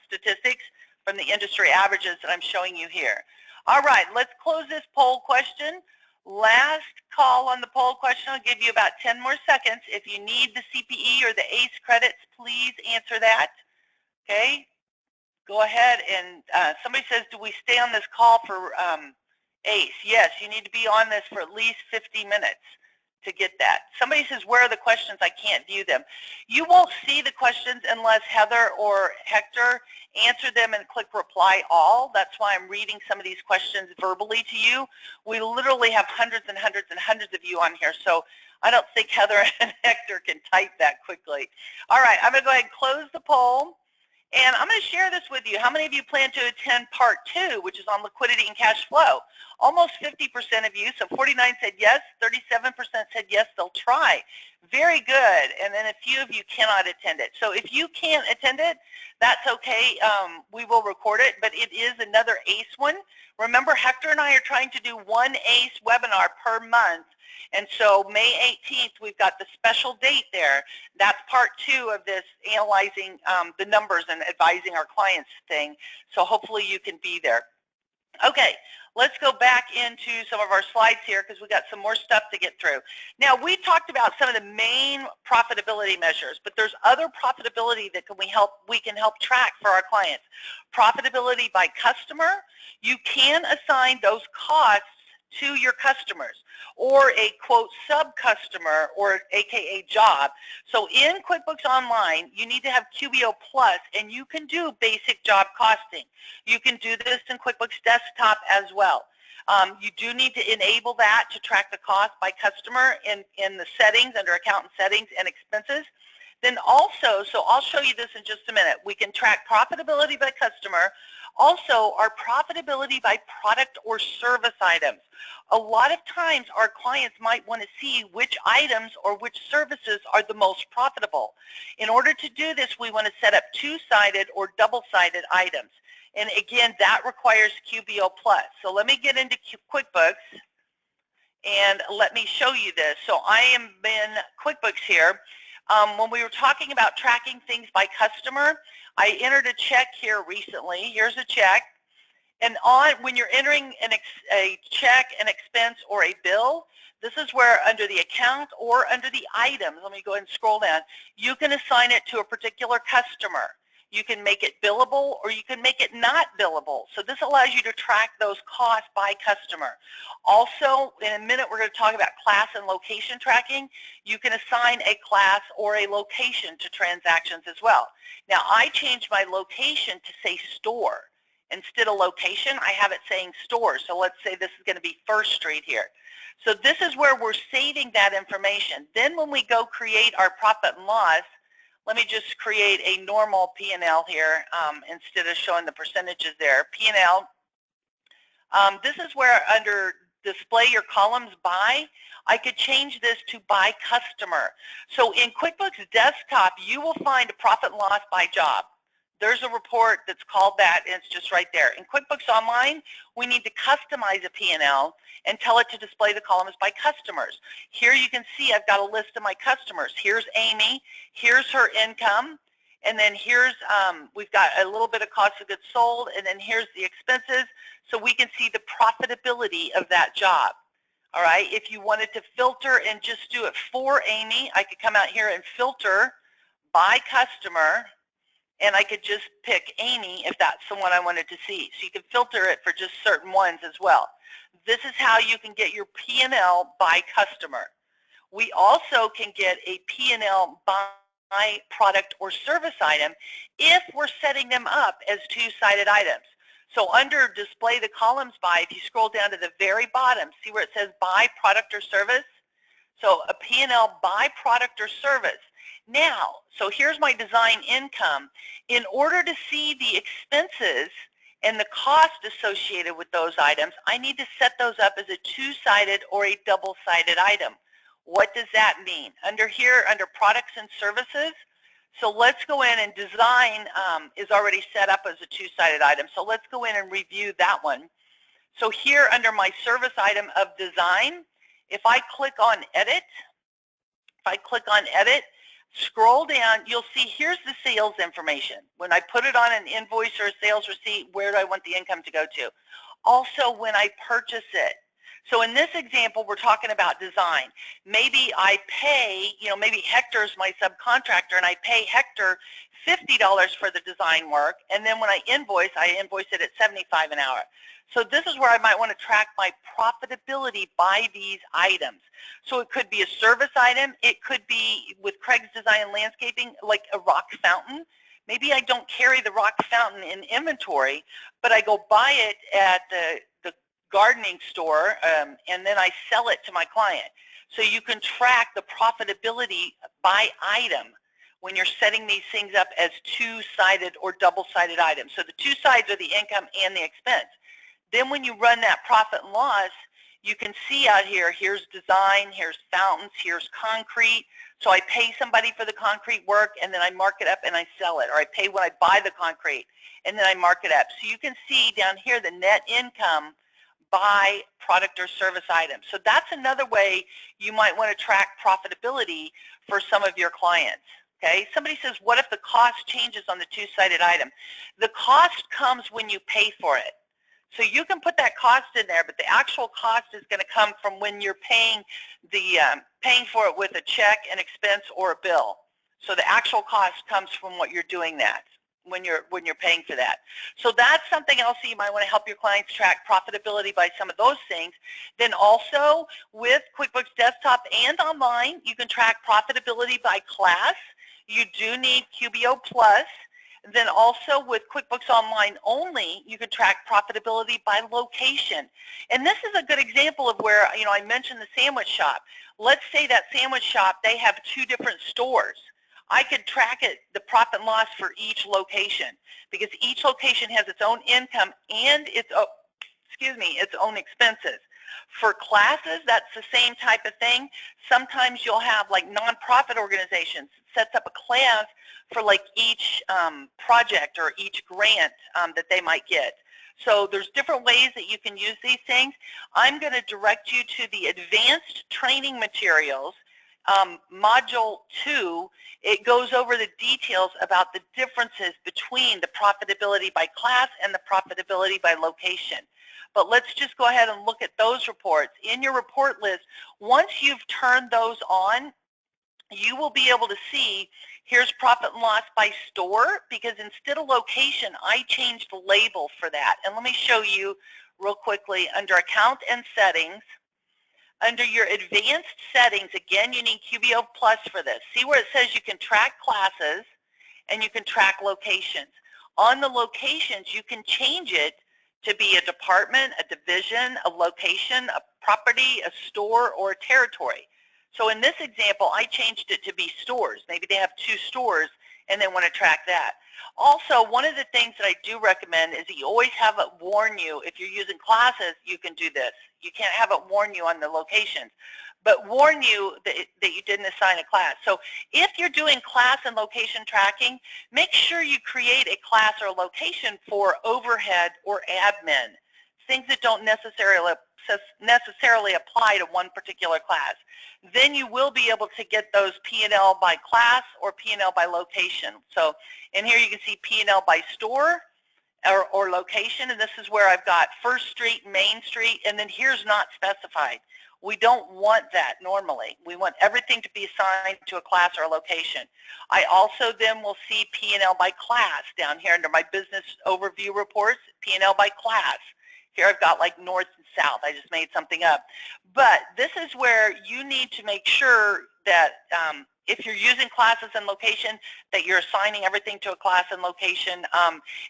statistics from the industry averages that I'm showing you here. All right, let's close this poll question. Last call on the poll question. I'll give you about 10 more seconds. If you need the CPE or the ACE credits, please answer that. Okay, go ahead. And somebody says, do we stay on this call for ACE? Yes, you need to be on this for at least 50 minutes to get that. Somebody says, where are the questions? I can't view them. You won't see the questions unless Heather or Hector answer them and click reply all. That's why I'm reading some of these questions verbally to you. We literally have hundreds and hundreds and hundreds of you on here, so I don't think Heather and Hector can type that quickly. All right, I'm going to go ahead and close the poll. And I'm going to share this with you. How many of you plan to attend part 2, which is on liquidity and cash flow? Almost 50% of you, so 49 said yes, 37% said yes, they'll try. Very good. And then a few of you cannot attend it. So if you can't attend it, that's okay. We will record it, but it is another ACE one. Remember, Hector and I are trying to do one ACE webinar per month. And so May 18th, we've got the special date there. That's part 2 of this analyzing the numbers and advising our clients thing. So hopefully you can be there. Okay, let's go back into some of our slides here because we've got some more stuff to get through. Now, we talked about some of the main profitability measures, but there's other profitability that we can help track for our clients. Profitability by customer, you can assign those costs to your customers or a quote sub-customer or AKA job. So in QuickBooks Online, you need to have QBO Plus, and you can do basic job costing. You can do this in QuickBooks Desktop as well. You do need to enable that to track the cost by customer in the settings under accountant settings and expenses. Then also, so I'll show you this in just a minute, we can track profitability by customer, also our profitability by product or service items. A lot of times our clients might want to see which items or which services are the most profitable. In order to do this, we want to set up two-sided or double-sided items. And again, that requires QBO Plus. So let me get into QuickBooks and let me show you this. So I am in QuickBooks here. When we were talking about tracking things by customer, I entered a check here recently. Here's a check. And when you're entering a check, an expense, or a bill, This is where under the account or under the items, let me go ahead and scroll down, you can assign it to a particular customer. You can make it billable or you can make it not billable. So this allows you to track those costs by customer. Also, in a minute, we're going to talk about class and location tracking. You can assign a class or a location to transactions as well. Now, I changed my location to say store. Instead of location, I have it saying store. So let's say this is going to be First Street here. So this is where we're saving that information. Then when we go create our profit and loss, let me just create a normal P&L here instead of showing the percentages there. P&L, this is where under display your columns by, I could change this to by customer. So in QuickBooks Desktop, you will find a profit and loss by job. There's a report that's called that, and it's just right there. In QuickBooks Online, we need to customize a P&L and tell it to display the columns by customers. Here you can see I've got a list of my customers. Here's Amy, here's her income, and then here's, we've got a little bit of cost of goods sold, and then here's the expenses, so we can see the profitability of that job. All right, if you wanted to filter and just do it for Amy, I could come out here and filter by customer, and I could just pick Amy if that's the one I wanted to see. So you can filter it for just certain ones as well. This is how you can get your P&L by customer. We also can get a P&L by product or service item if we're setting them up as two-sided items. So under display the columns by, if you scroll down to the very bottom, see where it says by product or service? So a P&L by product or service. Now, so here's my design income. In order to see the expenses and the cost associated with those items, I need to set those up as a two-sided or a double-sided item. What does that mean? Under here, under products and services, so let's go in and design is already set up as a two-sided item. So let's go in and review that one. So here under my service item of design, if I click on edit, scroll down, you'll see here's the sales information. When I put it on an invoice or a sales receipt, where do I want the income to go to? Also when I purchase it. So in this example, we're talking about design. Maybe I pay, maybe Hector's my subcontractor and I pay Hector $50 for the design work, and then when I invoice it at $75 an hour. So this is where I might want to track my profitability by these items. So it could be a service item. It could be with Craig's Design and Landscaping, like a rock fountain. Maybe I don't carry the rock fountain in inventory, but I go buy it at the gardening store, and then I sell it to my client. So you can track the profitability by item when you're setting these things up as two-sided or double-sided items. So the two sides are the income and the expense. Then when you run that profit and loss, you can see out here, here's design, here's fountains, here's concrete. So I pay somebody for the concrete work, and then I mark it up and I sell it. Or I pay when I buy the concrete, and then I mark it up. So you can see down here the net income by product or service item. So that's another way you might want to track profitability for some of your clients. Okay, somebody says, what if the cost changes on the two-sided item? The cost comes when you pay for it. So you can put that cost in there, but the actual cost is going to come from when you're paying for it with a check, an expense, or a bill. So the actual cost comes from what you're doing that when you're paying for that. So that's something else that you might want to help your clients track profitability by some of those things. Then also with QuickBooks Desktop and Online, you can track profitability by class. You do need QBO Plus. Then also with QuickBooks Online only, you can track profitability by location. And this is a good example of where, I mentioned the sandwich shop. Let's say that sandwich shop, they have two different stores. I could track it, the profit and loss for each location, because each location has its own income and its own expenses. For classes, that's the same type of thing. Sometimes you'll have like nonprofit organizations sets up a class for like each project or each grant that they might get. So there's different ways that you can use these things. I'm going to direct you to the advanced training materials, module 2. It goes over the details about the differences between the profitability by class and the profitability by location. but let's just go ahead and look at those reports. In your report list, once you've turned those on, you will be able to see here's profit and loss by store, because instead of location, I changed the label for that. And let me show you real quickly under account and settings. Under your advanced settings, again, you need QBO Plus for this. See where it says you can track classes and you can track locations. On the locations, you can change it to be a department, a division, a location, a property, a store, or a territory. So in this example, I changed it to be stores. Maybe they have 2 stores and they want to track that. Also, one of the things that I do recommend is that you always have it warn you. If you're using classes, you can do this. You can't have it warn you on the locations, but warn you that you didn't assign a class. So if you're doing class and location tracking, make sure you create a class or a location for overhead or admin, things that don't necessarily apply to one particular class. Then you will be able to get those P&L by class or P&L by location. So in here you can see P&L by store or location, and this is where I've got First Street, Main Street, and then here's not specified. We don't want that normally. We want everything to be assigned to a class or a location. I also then will see P&L by class down here under my business overview reports, P&L by class. Here I've got like north and south. I just made something up. But this is where you need to make sure that if you're using classes and location, that you're assigning everything to a class and location.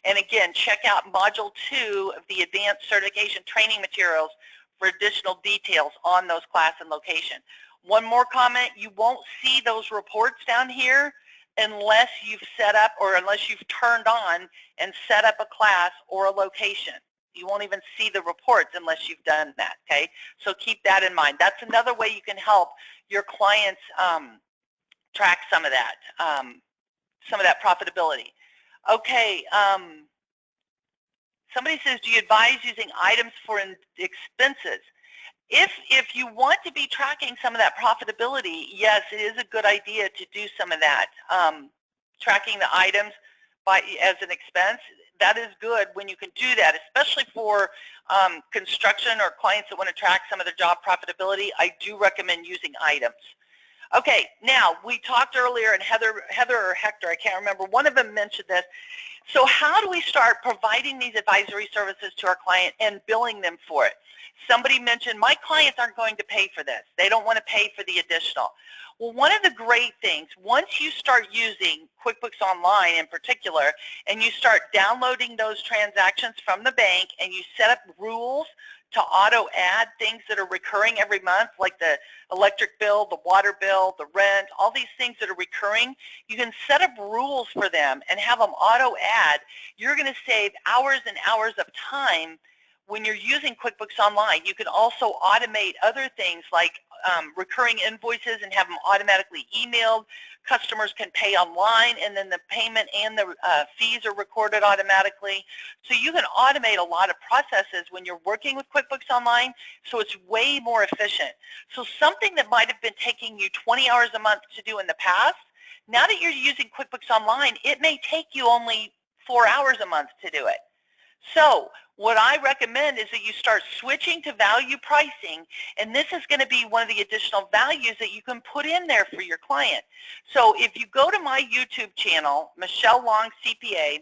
And again, check out Module 2 of the Advanced Certification Training Materials for additional details on those class and location. One more comment, you won't see those reports down here unless you've set up or unless you've turned on and set up a class or a location. You won't even see the reports unless you've done that, okay? So keep that in mind. That's another way you can help your clients track some of that profitability. Okay, somebody says, do you advise using items for expenses? If you want to be tracking some of that profitability, yes, it is a good idea to do some of that. Tracking the items as an expense, that is good when you can do that, especially for construction or clients that want to track some of their job profitability. I do recommend using items. Okay, now we talked earlier, and Heather or Hector, I can't remember, one of them mentioned this. So how do we start providing these advisory services to our client and billing them for it? Somebody mentioned, my clients aren't going to pay for this. They don't want to pay for the additional. Well, one of the great things, once you start using QuickBooks Online in particular, and you start downloading those transactions from the bank, and you set up rules to auto-add things that are recurring every month, like the electric bill, the water bill, the rent, all these things that are recurring, you can set up rules for them and have them auto-add. You're going to save hours and hours of time when you're using QuickBooks Online. You can also automate other things like recurring invoices and have them automatically emailed. Customers can pay online, and then the payment and the fees are recorded automatically. So you can automate a lot of processes when you're working with QuickBooks Online, so it's way more efficient. So something that might have been taking you 20 hours a month to do in the past, now that you're using QuickBooks Online, it may take you only 4 hours a month to do it. So what I recommend is that you start switching to value pricing, and this is going to be one of the additional values that you can put in there for your client. So if you go to my YouTube channel, Michelle Long CPA,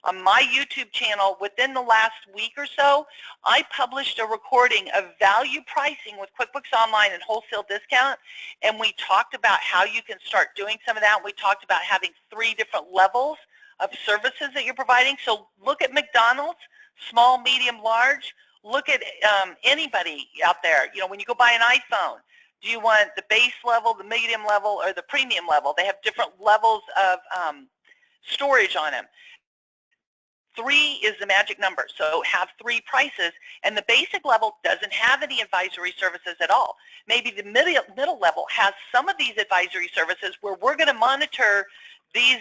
on my YouTube channel within the last week or so, I published a recording of value pricing with QuickBooks Online and wholesale discount, and we talked about how you can start doing some of that. We talked about having 3 different levels of services that you're providing. So look at McDonald's, small, medium, large. Look at anybody out there. You know, when you go buy an iPhone, do you want the base level, the medium level, or the premium level? They have different levels of storage on them. 3 is the magic number, so have 3 prices, and the basic level doesn't have any advisory services at all. Maybe the middle level has some of these advisory services where we're going to monitor these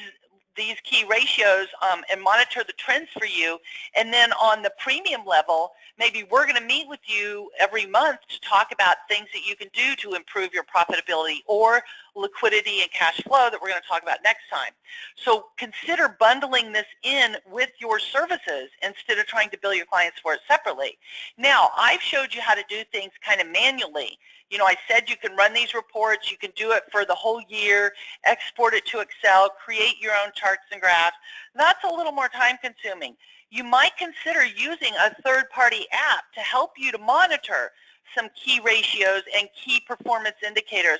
key ratios and monitor the trends for you. And then on the premium level, maybe we're going to meet with you every month to talk about things that you can do to improve your profitability, or liquidity and cash flow that we're going to talk about next time. So consider bundling this in with your services instead of trying to bill your clients for it separately. Now, I've showed you how to do things kind of manually. You know, I said you can run these reports, you can do it for the whole year, export it to Excel, create your own charts and graphs. That's a little more time consuming. You might consider using a third-party app to help you to monitor some key ratios and key performance indicators.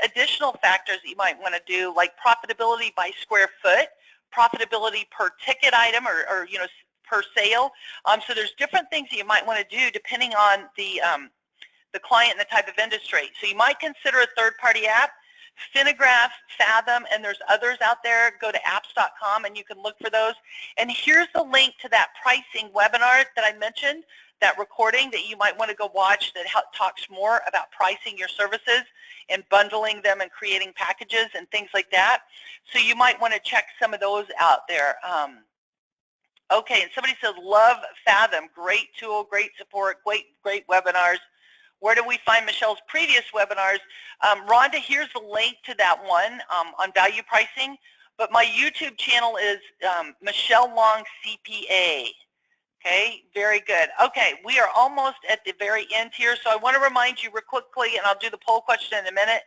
Additional factors that you might want to do, like profitability by square foot, profitability per ticket item, or you know, per sale. So there's different things that you might want to do depending on the client and the type of industry. So you might consider a third-party app. Finagraph, Fathom, and there's others out there. Go to apps.com and you can look for those. And here's the link to that pricing webinar that I mentioned, that recording that you might want to go watch, that talks more about pricing your services and bundling them and creating packages and things like that. So you might want to check some of those out there. Okay, and somebody says, love Fathom, great tool, great support, great webinars. Where do we find Michelle's previous webinars? Rhonda, here's the link to that one on value pricing. But my YouTube channel is Michelle Long CPA. Okay, very good. Okay, we are almost at the very end here, so I want to remind you real quickly, and I'll do the poll question in a minute.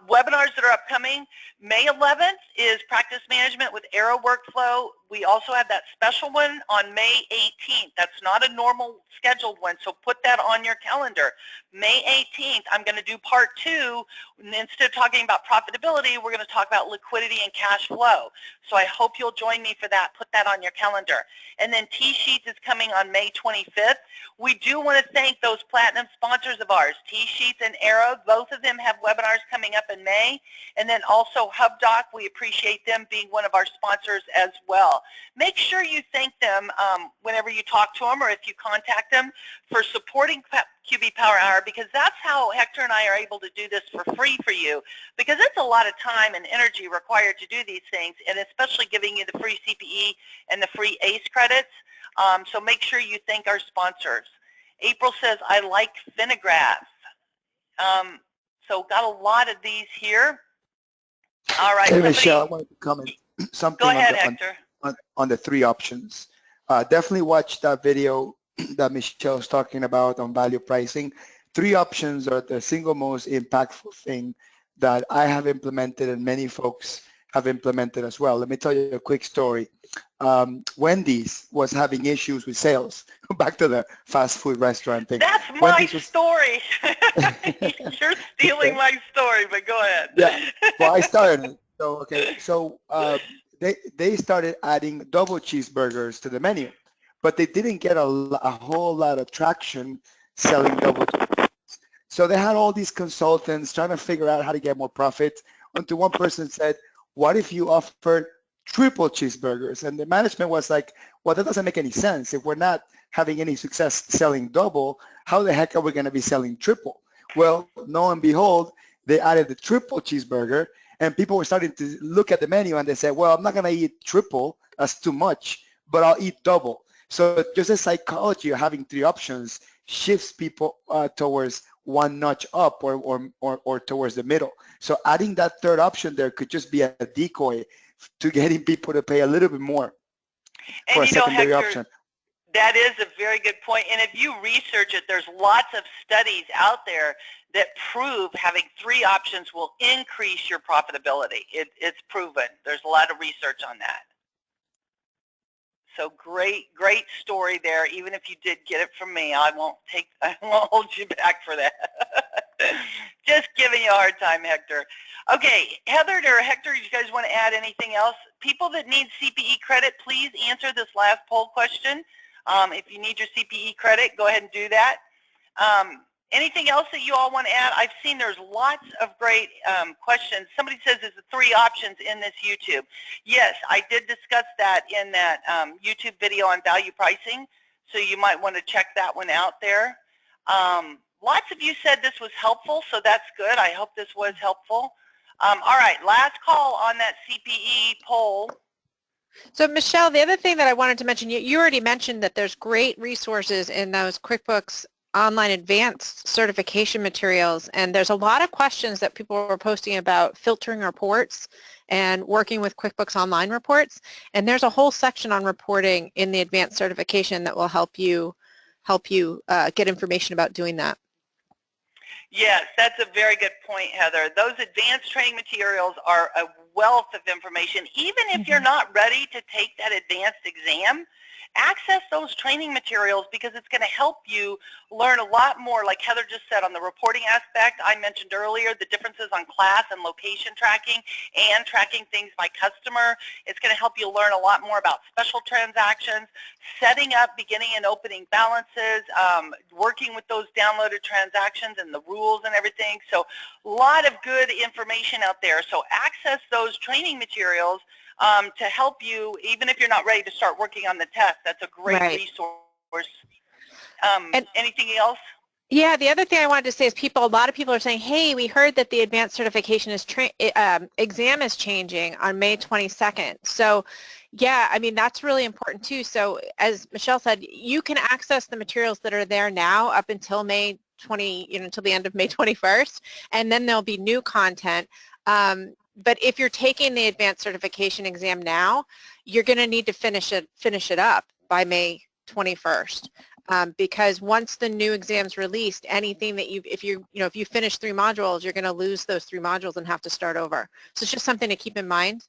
Webinars that are upcoming, May 11th is Practice Management with Arrow Workflow. We also have that special one on May 18th. That's not a normal scheduled one, so put that on your calendar. May 18th, I'm going to do part 2. Instead of talking about profitability, we're going to talk about liquidity and cash flow. So I hope you'll join me for that. Put that on your calendar. And then T-Sheets is coming on May 25th. We do want to thank those platinum sponsors of ours, T-Sheets and Arrow. Both of them have webinars coming up in May. And then also HubDoc, we appreciate them being one of our sponsors as well. Make sure you thank them whenever you talk to them or if you contact them for supporting QB Power Hour, because that's how Hector and I are able to do this for free for you, because it's a lot of time and energy required to do these things, and especially giving you the free CPE and the free ACE credits. So make sure you thank our sponsors. April says, I like Finagraph. So got a lot of these here. All right. Hey, Michelle, I wanted to comment something. Go ahead, Hector. On the 3 options. Definitely watch that video that Michelle was talking about on value pricing. 3 options are the single most impactful thing that I have implemented and many folks have implemented as well. Let me tell you a quick story. Wendy's was having issues with sales. Back to the fast food restaurant thing. That's my story. You're stealing my story, but go ahead. Yeah, well, I started it. So, okay, so they started adding double cheeseburgers to the menu, but they didn't get a whole lot of traction selling double cheeseburgers. So they had all these consultants trying to figure out how to get more profit, until one person said, what if you offered triple cheeseburgers? And the management was like, well, that doesn't make any sense. If we're not having any success selling double, how the heck are we going to be selling triple? Well, lo and behold, they added the triple cheeseburger, and people were starting to look at the menu and they said, well, I'm not going to eat triple, that's too much, but I'll eat double. So just the psychology of having 3 options shifts people towards one notch up or towards the middle. So adding that 3rd option there could just be a decoy to getting people to pay a little bit more for a secondary option. That is a very good point. And if you research it, there's lots of studies out there that prove having 3 options will increase your profitability. It's proven. There's a lot of research on that. So great story there. Even if you did get it from me, I won't hold you back for that. Just giving you a hard time, Hector. Okay, Heather or Hector, you guys want to add anything else? People that need CPE credit, please answer this last poll question. If you need your CPE credit, go ahead and do that. Anything else that you all want to add? I've seen there's lots of great questions. Somebody says there's 3 options in this YouTube. Yes, I did discuss that in that YouTube video on value pricing, so you might want to check that one out there. Lots of you said this was helpful, so that's good. I hope this was helpful. All right, last call on that CPE poll. So Michelle, the other thing that I wanted to mention, you already mentioned that there's great resources in those QuickBooks online advanced certification materials, and there's a lot of questions that people were posting about filtering reports and working with QuickBooks Online reports, and there's a whole section on reporting in the advanced certification that will help you get information about doing that. Yes, that's a very good point, Heather. Those advanced training materials are a wealth of information. Even if you're not ready to take that advanced exam, access those training materials because it's going to help you learn a lot more, like Heather just said, on the reporting aspect. I mentioned earlier the differences on class and location tracking and tracking things by customer. It's going to help you learn a lot more about special transactions, setting up beginning and opening balances, working with those downloaded transactions and the rules and everything. So a lot of good information out there. So access those training materials to help you, even if you're not ready to start working on the test. That's a great resource. Anything else? Yeah, the other thing I wanted to say is a lot of people are saying, hey, we heard that the advanced certification exam is changing on May 22nd. So yeah, I mean, that's really important too. So as Michelle said, you can access the materials that are there now up until May 20, until the end of May 21st, and then there'll be new content. But if you're taking the advanced certification exam now, you're going to need to finish it up by May 21st. Because once the new exam's released, anything that if you finish 3 modules, you're going to lose those 3 modules and have to start over. So it's just something to keep in mind.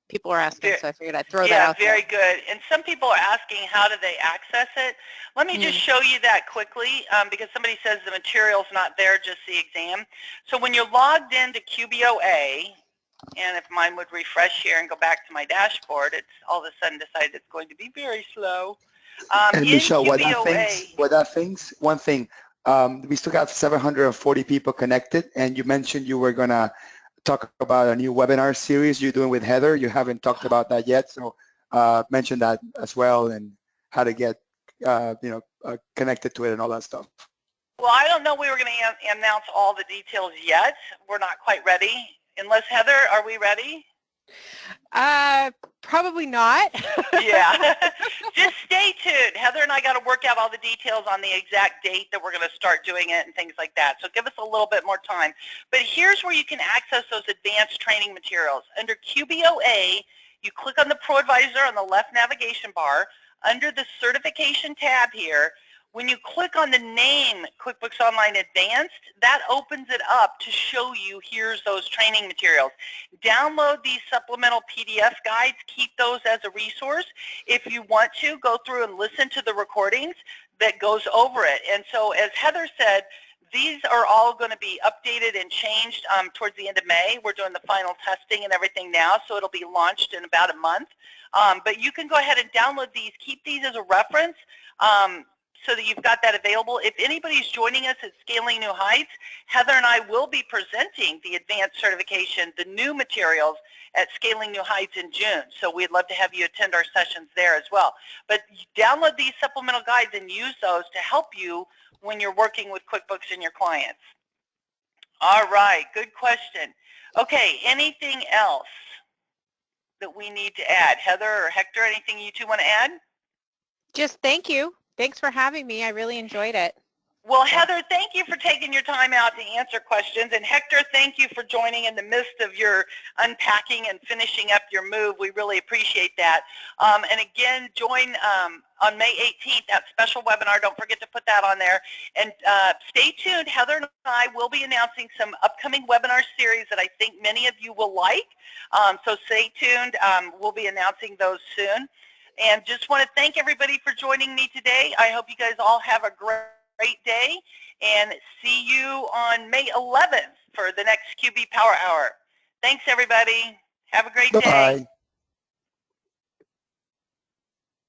People are asking, so I figured I'd throw that out there. Yeah, very good. And some people are asking, how do they access it? Let me just show you that quickly because somebody says the material's not there, just the exam. So when you're logged into QBOA, and if mine would refresh here and go back to my dashboard, it's all of a sudden decided it's going to be very slow. And Michelle, one thing, we still got 740 people connected, and you mentioned you were going to talk about a new webinar series you're doing with Heather. You haven't talked about that yet, so mention that as well and how to get connected to it and all that stuff. Well, I don't know we were going to announce all the details yet. We're not quite ready. Unless, Heather, are we ready? Probably not. Yeah. Just stay tuned. Heather and I got to work out all the details on the exact date that we're going to start doing it and things like that. So give us a little bit more time. But here's where you can access those advanced training materials. Under QBOA, you click on the ProAdvisor on the left navigation bar. Under the certification tab here, when you click on the name QuickBooks Online Advanced, that opens it up to show you here's those training materials. Download these supplemental PDF guides. Keep those as a resource. If you want to, go through and listen to the recordings that goes over it. And so as Heather said, these are all going to be updated and changed towards the end of May. We're doing the final testing and everything now, so it'll be launched in about a month. But you can go ahead and download these. Keep these as a reference. So that you've got that available. If anybody's joining us at Scaling New Heights, Heather and I will be presenting the advanced certification, the new materials at Scaling New Heights in June. So we'd love to have you attend our sessions there as well. But download these supplemental guides and use those to help you when you're working with QuickBooks and your clients. All right, good question. Okay, anything else that we need to add? Heather or Hector, anything you two want to add? Just thank you. Thanks for having me. I really enjoyed it. Well, Heather, thank you for taking your time out to answer questions. And Hector, thank you for joining in the midst of your unpacking and finishing up your move. We really appreciate that. And again, join on May 18th, that special webinar. Don't forget to put that on there. And stay tuned. Heather and I will be announcing some upcoming webinar series that I think many of you will like. So stay tuned. We'll be announcing those soon. And just want to thank everybody for joining me today. I hope you guys all have a great day, and see you on May 11th for the next QB Power Hour. Thanks, everybody. Have a great day.